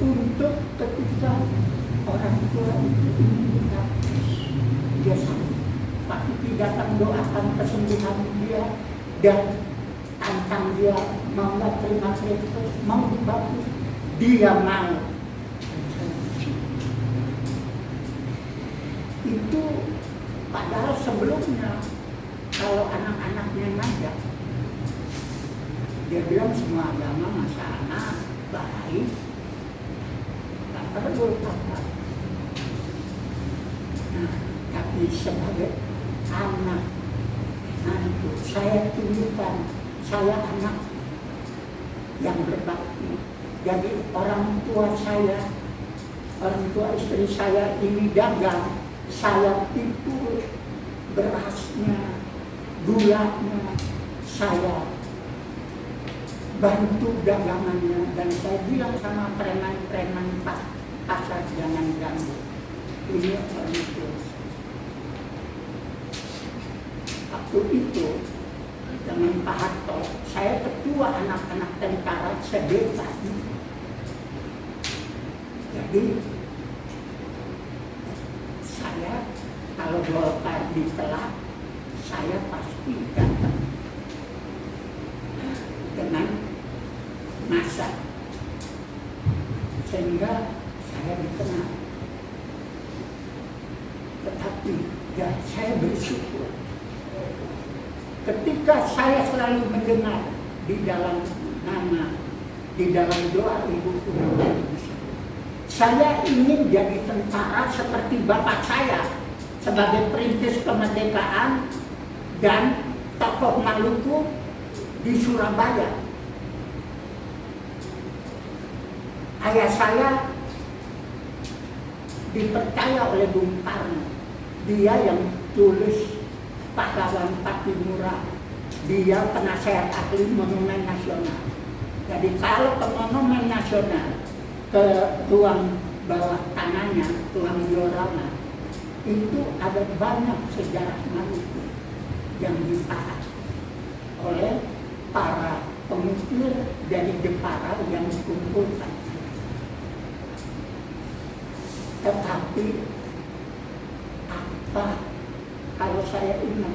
untuk ketika orang tua itu ingin dia sanggup. Pak Kiki datang doakan kesembuhan dia dan tantang dia mau nggak terima Kristus, mau dibaptis, dia mau. Itu padahal sebelumnya kalau anak-anaknya ngajak, dia bilang semua agama masalah baik, tak perlu apa. Nah, tapi Tapi sebagai anak itu saya tunjukkan saya anak yang berbakti. Jadi orang tua saya, orang tua istri saya ini dagang, saya tipu berasnya, gulanya, saya bantu dagangannya, dan saya bilang sama preman-preman pasar jangan ganggu. Ini orang tua. Waktu itu dengan Pak Harto, saya ketua anak-anak tentara sedeta. Jadi saya kalau Golkar ditolak, saya pasti datang dengan masa, sehingga saya dikenal. Tetapi ya saya bersyukur ketika saya selalu mendengar di dalam nama, di dalam doa Ibu saya ingin jadi tentara seperti bapak saya sebagai perintis kemerdekaan dan tokoh Maluku di Surabaya. Ayah saya dipercaya oleh Bung Karno, dia yang tulis Pahlawan Patimura, dia penasehat ahli Monumen Nasional. Jadi kalau ke Monumen Nasional, ke ruang bawah tanahnya, ruang diorama, itu ada banyak sejarah Maluku yang ditaat oleh para pemikir dari Jepara yang dikumpulkan. Tetapi apa kalau saya ingat,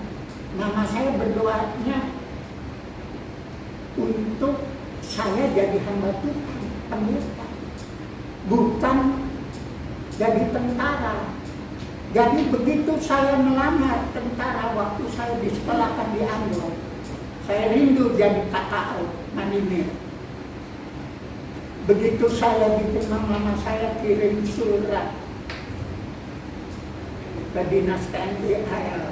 mama saya berdoanya untuk saya jadi hamba Tuhan, pendeta, bukan jadi tentara. Jadi begitu saya melamar tentara waktu saya disekolahkan di Ambon, saya rindu jadi KKO Marinir. Begitu saya diterima, mama saya kirim surat ke Dinas TNI AL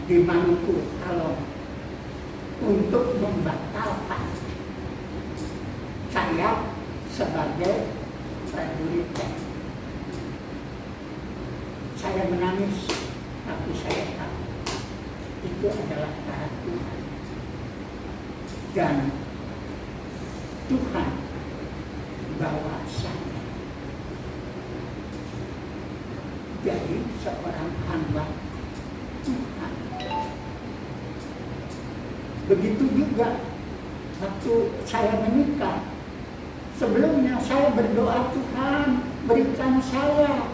di Maluku Alor untuk membatalkan saya sebagai prajurit TNI. Saya menangis, tapi saya tahu itu adalah cara Tuhan. Dan Tuhan bawa saya jadi seorang hamba Tuhan. Begitu juga waktu saya menikah. Sebelumnya saya berdoa, Tuhan berikan saya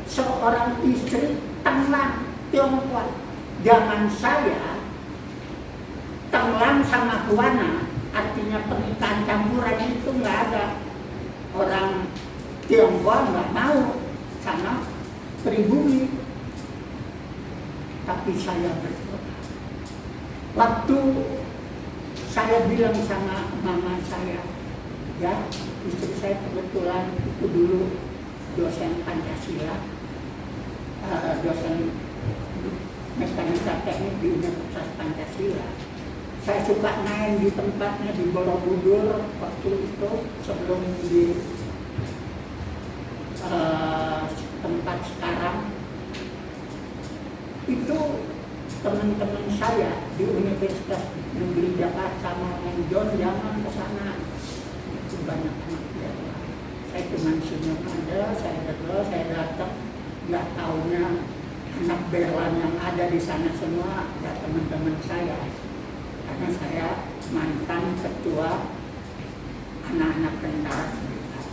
seorang istri Tenglang Tionghoa. Zaman saya Tenglang sama Huana, artinya pernikahan campuran itu nggak ada. Orang Tionghoa nggak mau sama pribumi. Tapi saya berdoa. Waktu saya bilang sama mama saya, ya istri saya kebetulan itu dulu dosen Pancasila, dosen mekanika teknik di Universitas Pancasila. Saya suka main di tempatnya di Borobudur waktu itu sebelum di tempat sekarang. Itu teman-teman saya di Universitas Negeri Jakarta mau John jangan ke sana. Itu banyak anak muda. Saya cuma senyum aja, saya berdoa, saya datang, nggak taunya anak berlan yang ada di sana semua ya teman-teman saya. Karena saya mantan ketua anak-anak tentara Serikat.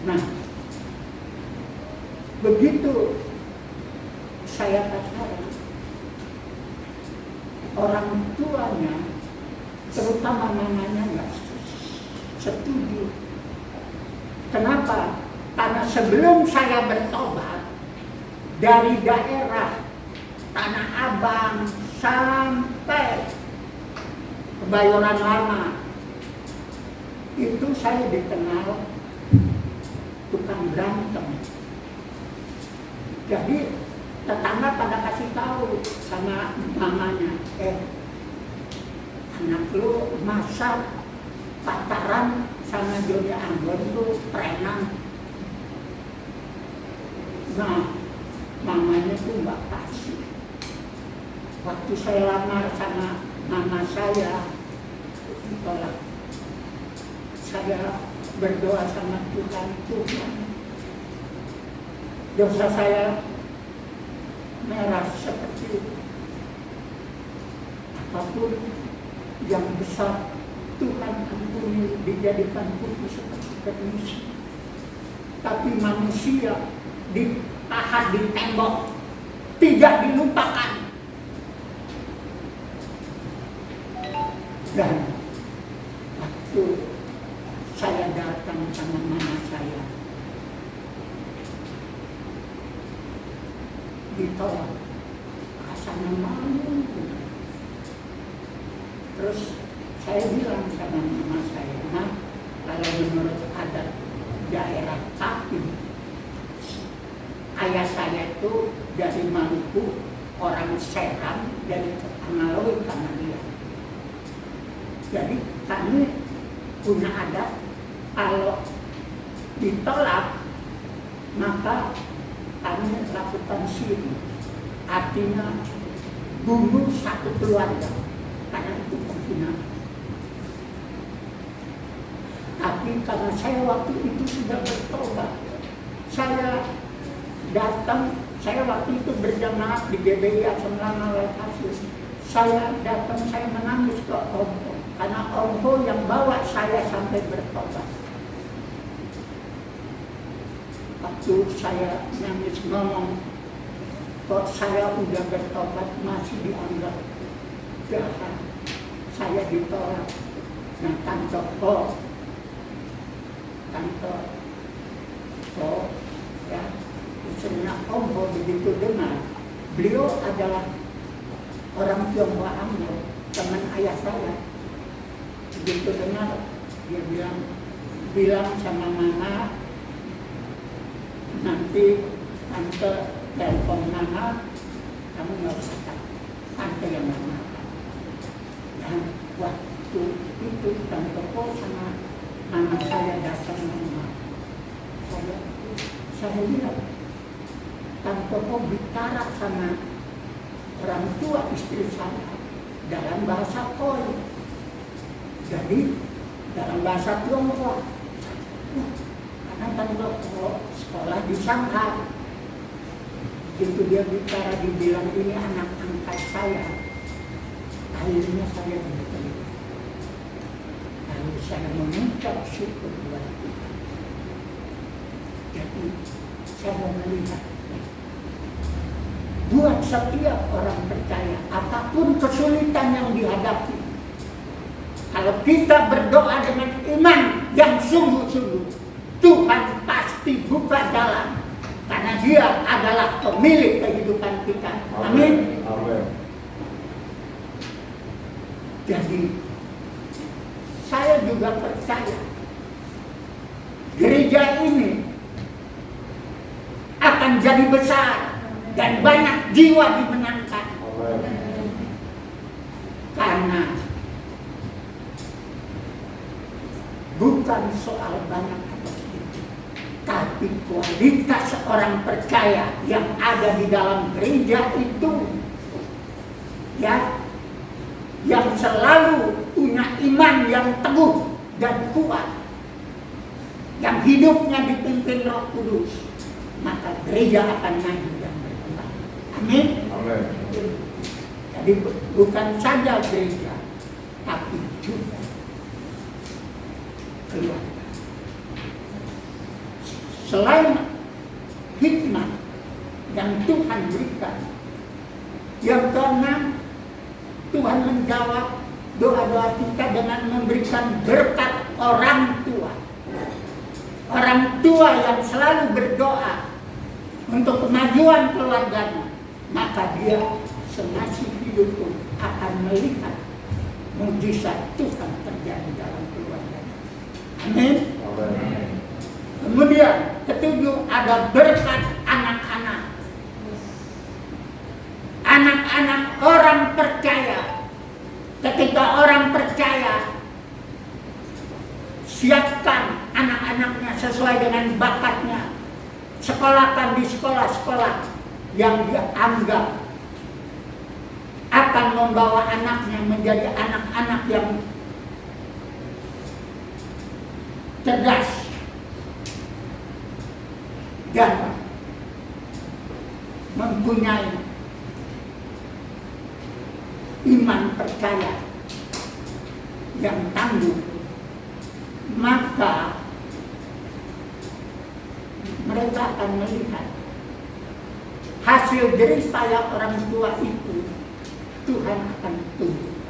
Nah, begitu saya pacaran, orang tuanya, terutama mamanya nggak setuju. Kenapa? Karena sebelum saya bertobat dari daerah Tanah Abang sampai Kebayoran Lama, itu saya dikenal tukang berantem. Jadi tetangga pada kasih tahu sama mamanya, anak lu masa pacaran sama Joni Anggon lu preman. Nah, mamanya tuh nggak kasih. Waktu saya lamar sama mama saya, ditolak. Saya berdoa sama Tuhan, dosa saya merah seperti itu. Apapun yang besar, Tuhan ampuni, dijadikan putih seperti kemis. Tapi manusia ditahan di tembok, tidak dilupakan. Dan waktu saya datang sama mama saya, ditolak, rasanya malu. Terus saya bilang sama mama saya, nah, kalau menurut adat daerah Tapi, ayah saya itu dari Maluku, orang Serang, dari Angalowi karena dia. Jadi kami punya adat, kalau ditolak maka kami lakukan siri, artinya bunuh satu keluarga, karena itu penghinaan. Tapi karena saya waktu itu sudah bertobat, saya datang, saya waktu itu berjamaah di GBI Assemblana Kasus. Saya datang, saya menangis ke Om Ho, karena Om Ho yang bawa saya sampai bertobat. Waktu saya nangis ngomong, kok saya udah bertobat masih dianggap jahat, saya ditolak. Nah, Tante Ho, ya, istrinya Om Ho begitu dengar, beliau adalah orang Tionghoa Anglo, teman ayah saya. Begitu dengar, dia bilang sama mama, nanti tante telepon mama, kamu nggak usah takut, tante yang mama. Dan waktu itu Tante Ho sama mama saya datang rumah. Saya bilang, Tante Ho bicara sama orang tua istri saya dalam bahasa Khoi. Jadi dalam bahasa Tionghoa. Karena Tante Ho sekolah di Shanghai. Begitu dia bicara, dibilang ini anak angkat saya. Akhirnya saya berterima. Lalu saya mengucap syukur buat Tuhan. Jadi saya melihat, buat setiap orang percaya, apapun kesulitan yang dihadapi, kalau kita berdoa dengan iman yang sungguh-sungguh, Tuhan pasti buka jalan, karena Dia adalah pemilik kehidupan kita. Amin. Amin. Jadi saya juga percaya gereja ini akan jadi besar dan banyak jiwa dimenangkan. Karena bukan soal banyak atau sedikit, tapi kualitas seorang percaya yang ada di dalam gereja itu, ya, yang selalu punya iman yang teguh dan kuat, yang hidupnya dipimpin Roh Kudus, maka gereja akan maju dan berkembang. Amin. Amin. Jadi bukan saja gereja, tapi juga keluarga. Selain hikmah yang Tuhan berikan, yang keenam, Tuhan menjawab doa-doa kita dengan memberikan berkat orang tua. Orang tua yang selalu berdoa untuk kemajuan keluarganya, maka dia semasih hidup pun akan melihat mujizat Tuhan terjadi dalam keluarganya. Amin. Kemudian ketujuh, ada berkat anak-anak. disekolahkan di sekolah-sekolah yang dianggap akan membawa anaknya menjadi anak-anak yang cerdas dan mempunyai iman percaya yang tangguh, maka mereka akan melihat hasil jerih payah orang tua itu Tuhan akan tunjukkan.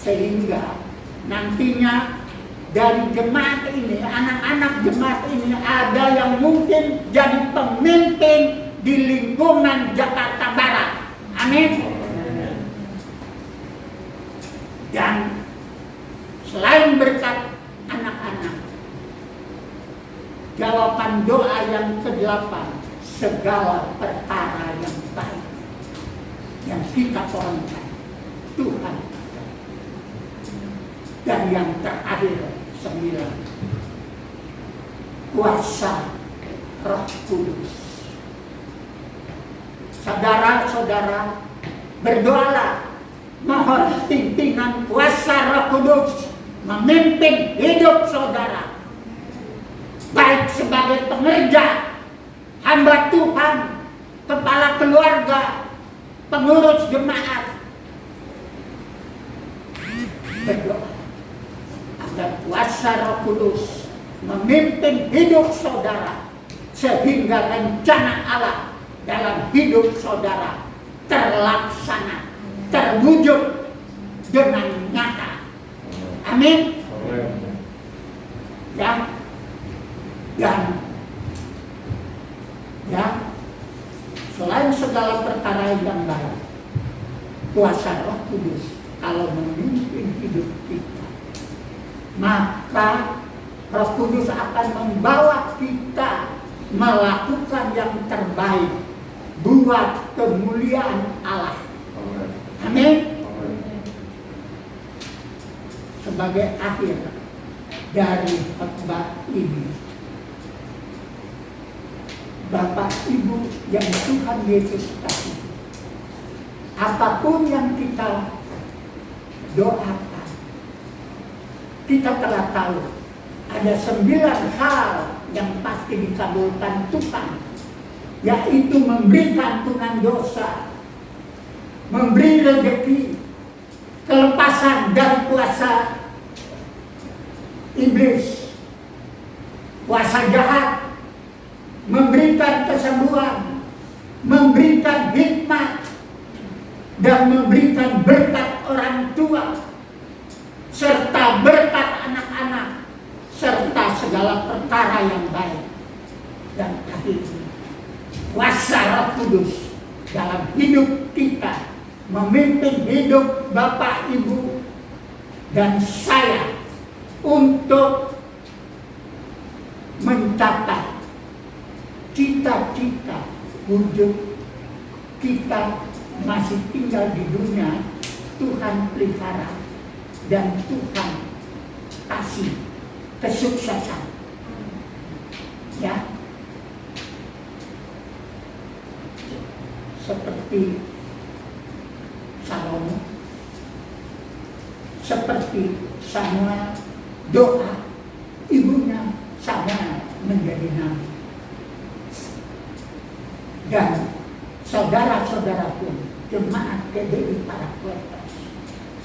Sehingga nantinya dari jemaat ini, anak-anak jemaat ini ada yang mungkin jadi pemimpin di lingkungan Jakarta Barat. Amin. Dan selain berkat anak-anak, jawaban doa yang ke-8, segala perkara yang baik yang kita pohonkan Tuhan. Dan yang terakhir 9, kuasa Roh Kudus. Saudara-saudara, berdoalah, mohon pimpinan kuasa Roh Kudus memimpin hidup saudara, baik sebagai pengerja, hamba Tuhan, kepala keluarga, pengurus jemaat. Berdoa agar kuasa Roh Kudus memimpin hidup saudara, sehingga rencana Allah dalam hidup saudara terlaksana, terwujud dengan nyata. Amin. Dan selain segala perkara yang baik, kuasa Roh Kudus kalau memimpin hidup kita, maka Roh Kudus akan membawa kita melakukan yang terbaik buat kemuliaan Allah. Amin. Sebagai akhir dari khotbah ini, Bapak Ibu yang Tuhan Yesus kasih, apapun yang kita doakan, kita telah tahu ada 9 hal yang pasti dikabulkan Tuhan, yaitu memberi ampunan dosa, memberi rezeki, kelepasan dari kuasa iblis, kuasa jahat, memberikan kesembuhan, memberikan hikmat, dan memberikan berkat orang tua, serta berkat anak-anak, serta segala perkara yang baik. Dan akhirnya kuasa Roh Kudus dalam hidup kita, memimpin hidup Bapak, Ibu, dan saya untuk mencapai cita-cita wujud kita masih tinggal di dunia. Tuhan pelihara dan Tuhan kasih kesuksesan, ya, seperti Salomo, seperti Samuel, doa ibunya Samuel menjadi nabi. Dan saudara-saudara pun, jemaat GBI Paraklektos,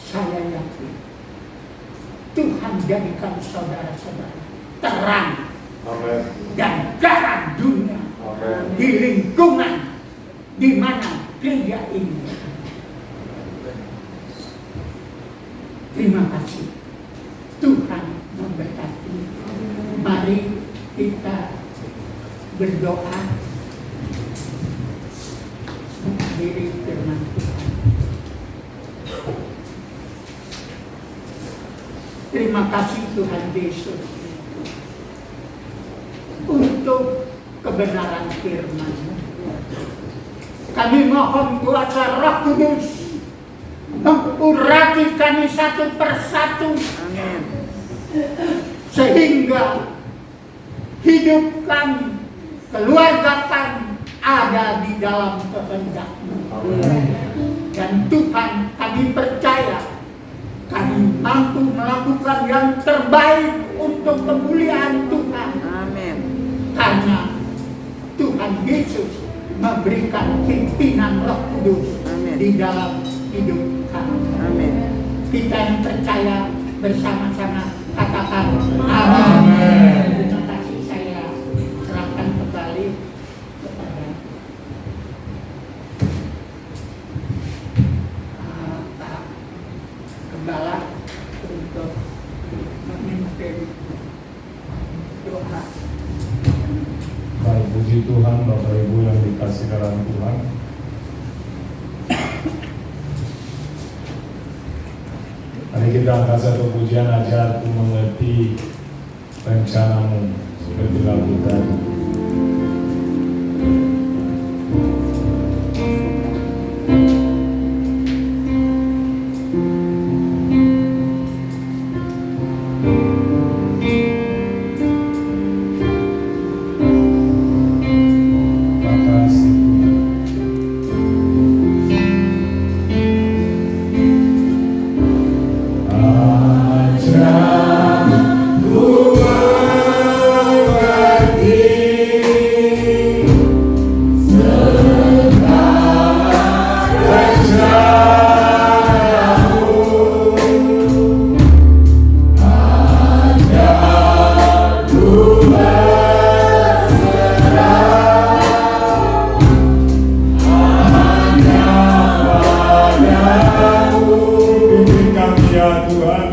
saya yakin Tuhan jadikan saudara-saudara terang dan garam dunia di lingkungan di mana gereja ini. Terima kasih. Tuhan memberkati. Mari kita berdoa mengakhiri firman Tuhan. Terima kasih Tuhan Yesus untuk kebenaran firman-Mu. Kami mohon kuasa Roh Kudus mengurati kami satu persatu. Amin. Sehingga hidup kami, keluarga kami ada di dalam kehendak-Mu. Dan Tuhan, kami percaya kami mampu melakukan yang terbaik untuk kemuliaan Tuhan. Amin. Karena Tuhan Yesus memberikan pimpinan Roh Kudus Amin. di dalam hidup kami. Amin. Kita yang percaya bersama-sama katakan Amin. amin. Terima kasih, saya serahkan kembali kepada Pak Gembala untuk memimpin doa. Baik, puji Tuhan, Bapak Ibu yang dikasih dalam Tuhan. Mari kita angkat satu pujian aja untuk mengerti rencana-Mu seperti lagu tadi. Makasih Tuhan. Pimpin kami ya Tuhan.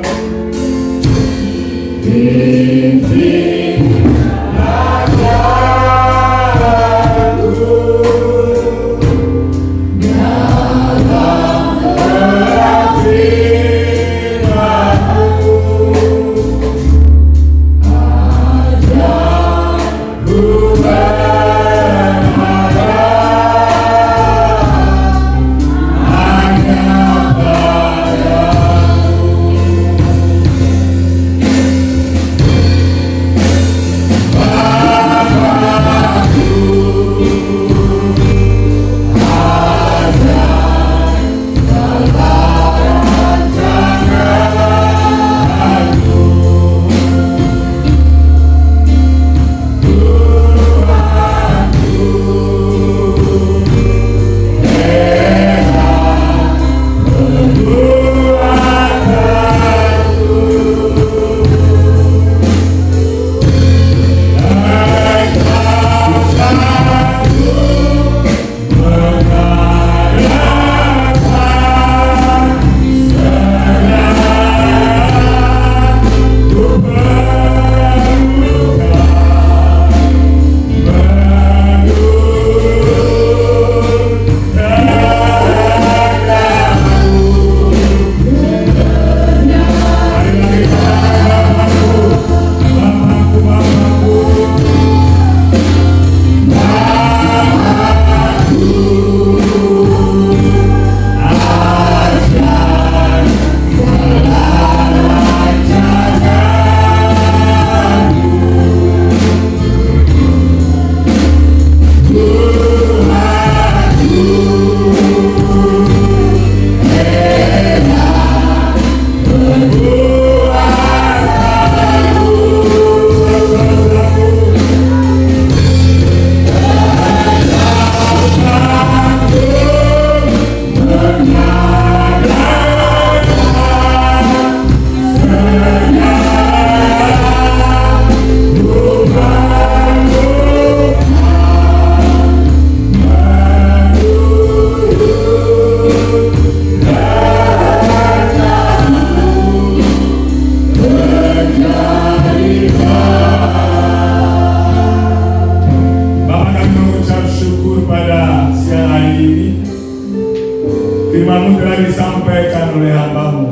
Firman-Mu telah disampaikan oleh hamba-Mu,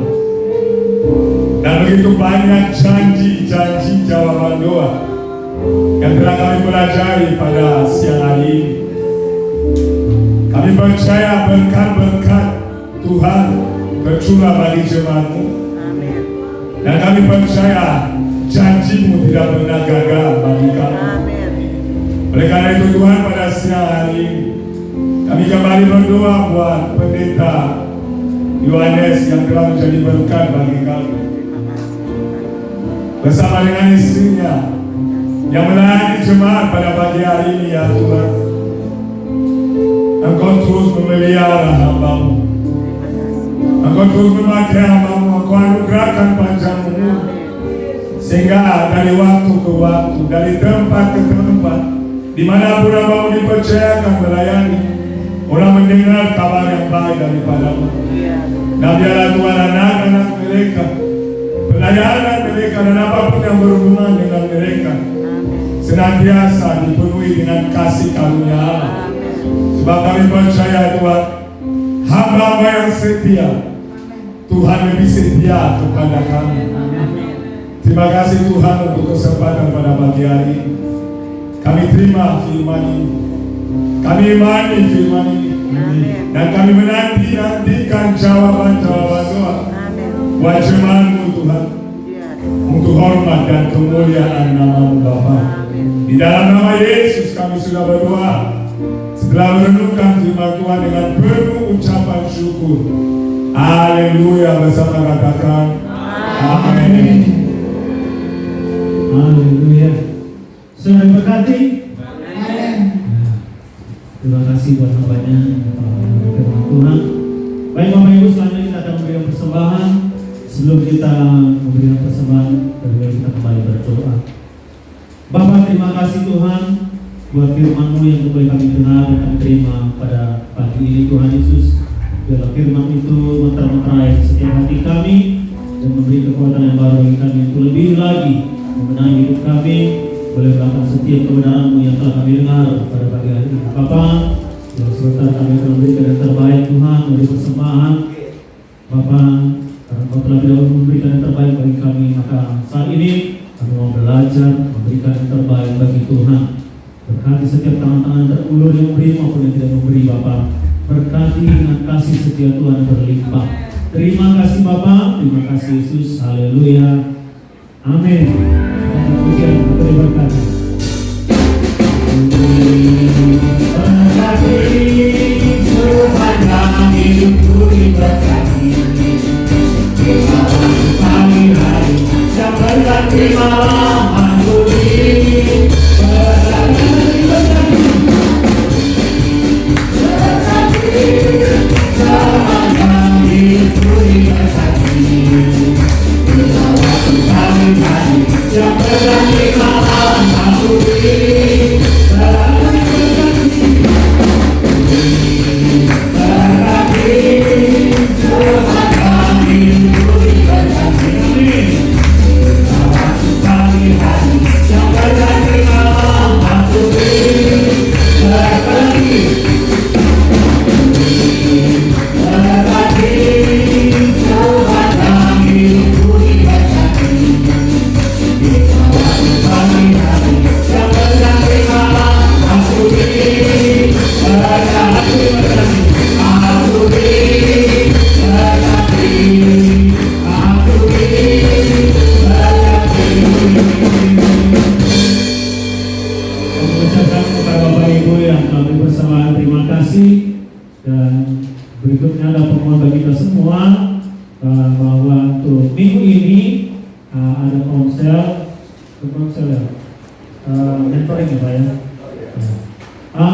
dan begitu banyak janji-janji jawaban doa yang telah kami pelajari pada siang hari ini. Kami percaya berkat-berkat Tuhan tercurah bagi jemaat-Mu, dan kami percaya janji-Mu tidak pernah gagal bagi kami. Amin. Oleh karena itu Tuhan, pada siang hari ini kami kembali berdoa buat pendeta Yohanes yang telah menjadi berkat bagi kami, bersama dengan istrinya yang melayani jemaat pada pagi hari ini. Ya Tuhan, Engkau terus memelihara hamba-Mu, Engkau terus memakai hamba-Mu, Engkau anugerahkan panjang umur, sehingga dari waktu ke waktu, dari tempat ke tempat, dimanapun hamba-Mu dipercayakan melayani, orang mendengar kabar yang baik daripada-Mu. Dan biarlah Tuhan anak-anak mereka, pelayanan mereka dan apapun yang berhubungan dengan mereka senantiasa dipenuhi dengan kasih karunia Allah. Sebab kami percaya Tuhan, hamba-Hamba yang setia, Tuhan lebih setia kepada kami. Terima kasih Tuhan untuk kesempatan pada pagi hari ini. Kami terima firman ini, kami imani firman ini, dan kami menantikan jawaban-jawaban doa buat jemaat-Mu Tuhan, untuk hormat dan kemuliaan nama-Mu Bapa. Di dalam nama Yesus kami sudah berdoa setelah merenungkan firman Tuhan dengan penuh ucapan syukur. Haleluya, bersama katakan amin. Haleluya. Sudah diberkati? Terima kasih buat hambanya firman Tuhan. Baik Bapak Ibu, selanjutnya kita akan memberikan persembahan. Sebelum kita memberikan persembahan, kita kembali berdoa. Bapa, terima kasih Tuhan buat firman-Mu yang boleh kami dengar dan kami terima pada pagi ini Tuhan Yesus. Biarlah firman itu menerai setiap hati kami dan memberi kekuatan yang baru bagi kami untuk lebih lagi membenahi hidup kami, boleh melakukan setiap kebenaran-Mu yang telah kami dengar pada pagi hari ini. Bapa, sebentar kami akan memberikan yang terbaik Tuhan, memberi persembahan. Bapa, karena Kau telah dahulu memberikan yang terbaik bagi kami, maka saat ini kami mau belajar memberikan yang terbaik bagi Tuhan. Berkati setiap tangan-tangan terulur yang memberi maupun yang tidak memberi Bapa. Berkati dengan kasih setia Tuhan yang berlimpah. Terima kasih Bapa, terima kasih Yesus. Haleluya. Amin. Pujian kita diberkati. Berkati sepanjang hidupku diberkati. Pagi hari yang berganti malam mandiri. Berkati sepanjang hidupku diberkati. Pagi hari yang berganti malam mandiri.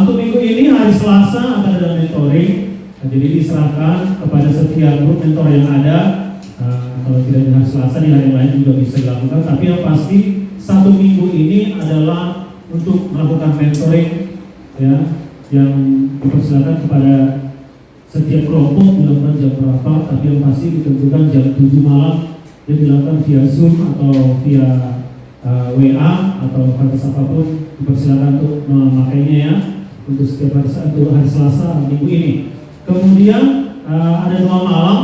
Untuk minggu ini hari Selasa akan ada mentoring, jadi diserahkan kepada setiap grup mentor yang ada. Kalau tidak di hari Selasa, di hari lain juga bisa dilakukan. Tapi yang pasti satu minggu ini adalah untuk melakukan mentoring, ya, yang dipersilakan kepada setiap kelompok dilakukan jam berapa. Tapi yang pasti ditentukan jam 7 malam dan dilakukan via Zoom atau via WA atau batas apapun, dipersilakan untuk memakainya ya, untuk setiap hari Selasa minggu ini. Kemudian ada 2 malam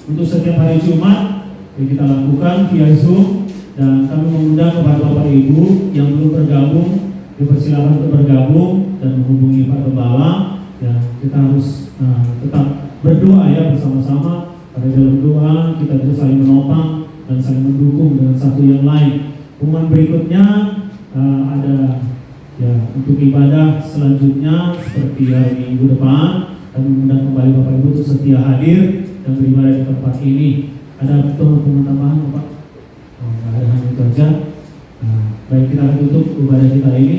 untuk setiap hari Jumat yang kita lakukan via Zoom, dan kami mengundang kepada Bapak Ibu yang belum bergabung, dipersilakan untuk bergabung dan menghubungi Pak Gembala. Ya, kita harus tetap berdoa ya bersama-sama. Pada dalam doa kita bisa saling menopang dan saling mendukung dengan satu yang lain. Pengumuman berikutnya ada ya untuk ibadah selanjutnya seperti hari Minggu depan. Kami mengundang kembali Bapak Ibu untuk setia hadir dan beribadah di tempat ini. Ada pengumuman tambahan Bapak? Oh, nggak ada, hanya itu aja. Baik, kita akan tutup ibadah kita ini.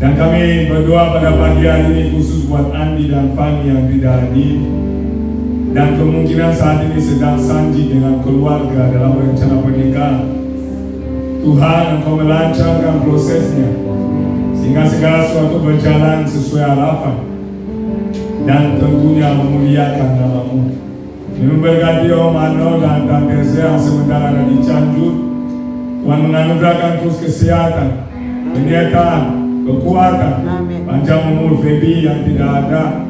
Dan kami berdoa pada pagi hari ini khusus buat Andi dan Fanny yang tidak hadir dan kemungkinan saat ini sedang sanji dengan keluarga dalam rencana pernikahan. Tuhan, Engkau melancarkan prosesnya sehingga segala sesuatu berjalan sesuai harapan dan tentunya memuliakan nama-Mu. Memberkati Om Ano dan Tante Zia yang sementara ada di Cianjur. Tuhan menganugerahkan terus kesehatan, penyertaan, kekuatan, panjang umur Feby yang tidak ada,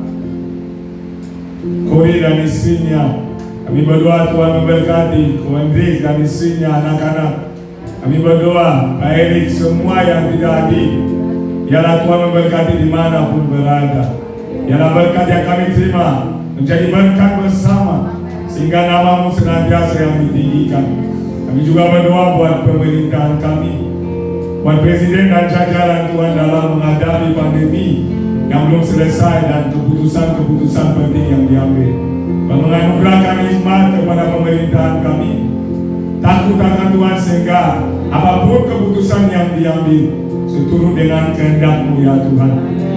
Kori dan istrinya. Kami berdoa Tuhan memberkati Koendrik dan istrinya, anak-anak. Kami berdoa Pak Erik, semua yang tidak hadir, biarlah Tuhan memberkati dimanapun berada. Biarlah berkat yang kami terima menjadi berkat bersama, sehingga nama-Mu senantiasa yang ditinggikan. Kami juga berdoa buat pemerintahan kami, buat Presiden dan jajaran Tuhan dalam menghadapi pandemi yang belum selesai dan keputusan-keputusan penting yang diambil. Menganugerahkan hikmat kepada pemerintahan kami, takut akan Tuhan sehingga apapun keputusan yang diambil seturut dengan kehendak-Mu ya Tuhan.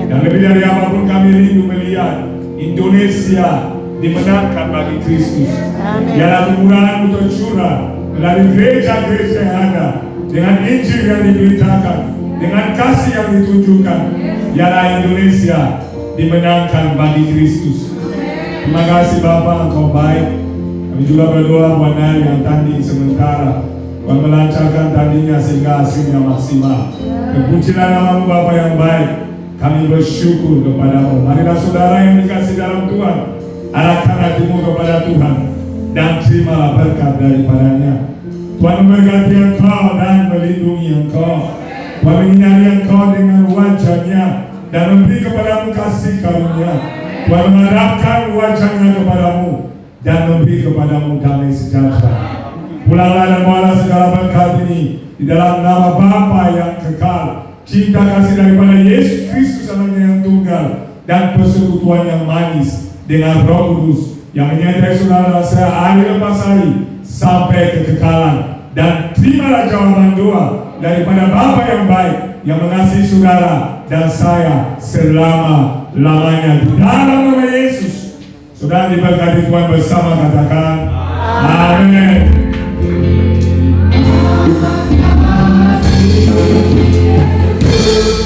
Dan lebih dari apapun kami rindu melihat Indonesia dimenangkan bagi Kristus. Biarlah kemurahan-Mu tercurah melalui gereja-gereja yang ada, dengan Injil yang diberitakan, dengan kasih yang ditunjukkan. Biarlah Indonesia dimenangkan bagi Kristus. Terima kasih Bapa, Engkau baik. Kami juga berdoa buat Nari yang tanding sementara Tuhan melancarkan tadinya sehingga hasilnya maksimal. Kepujian nama-Mu Bapa yang baik, kami bersyukur kepadamu. Marilah saudara yang dikasih dalam Tuhan, arahkan hatimu kepada Tuhan dan terimalah berkat daripadanya. Tuhan memberkati engkau dan melindungi engkau. Tuhan menyinari engkau dengan wajah-Nya dan memberi kepadamu kasih karunia. Tuhan menghadapkan wajah-Nya kepadamu dan memberi kepadamu damai sejahtera. Pulanglah dan bawalah segala berkat ini di dalam nama Bapa yang kekal, cinta kasih daripada Yesus Kristus anaknya yang tunggal, dan persekutuan yang manis dengan Roh Kudus yang menyertai saudara saya hari lepas hari sampai kekekalan. Dan terimalah jawaban doa daripada Bapa yang baik yang mengasihi saudara dan saya selama-lamanya di dalam nama Yesus. Saudara diberkati Tuhan bersama, katakan amin. Terima kasih.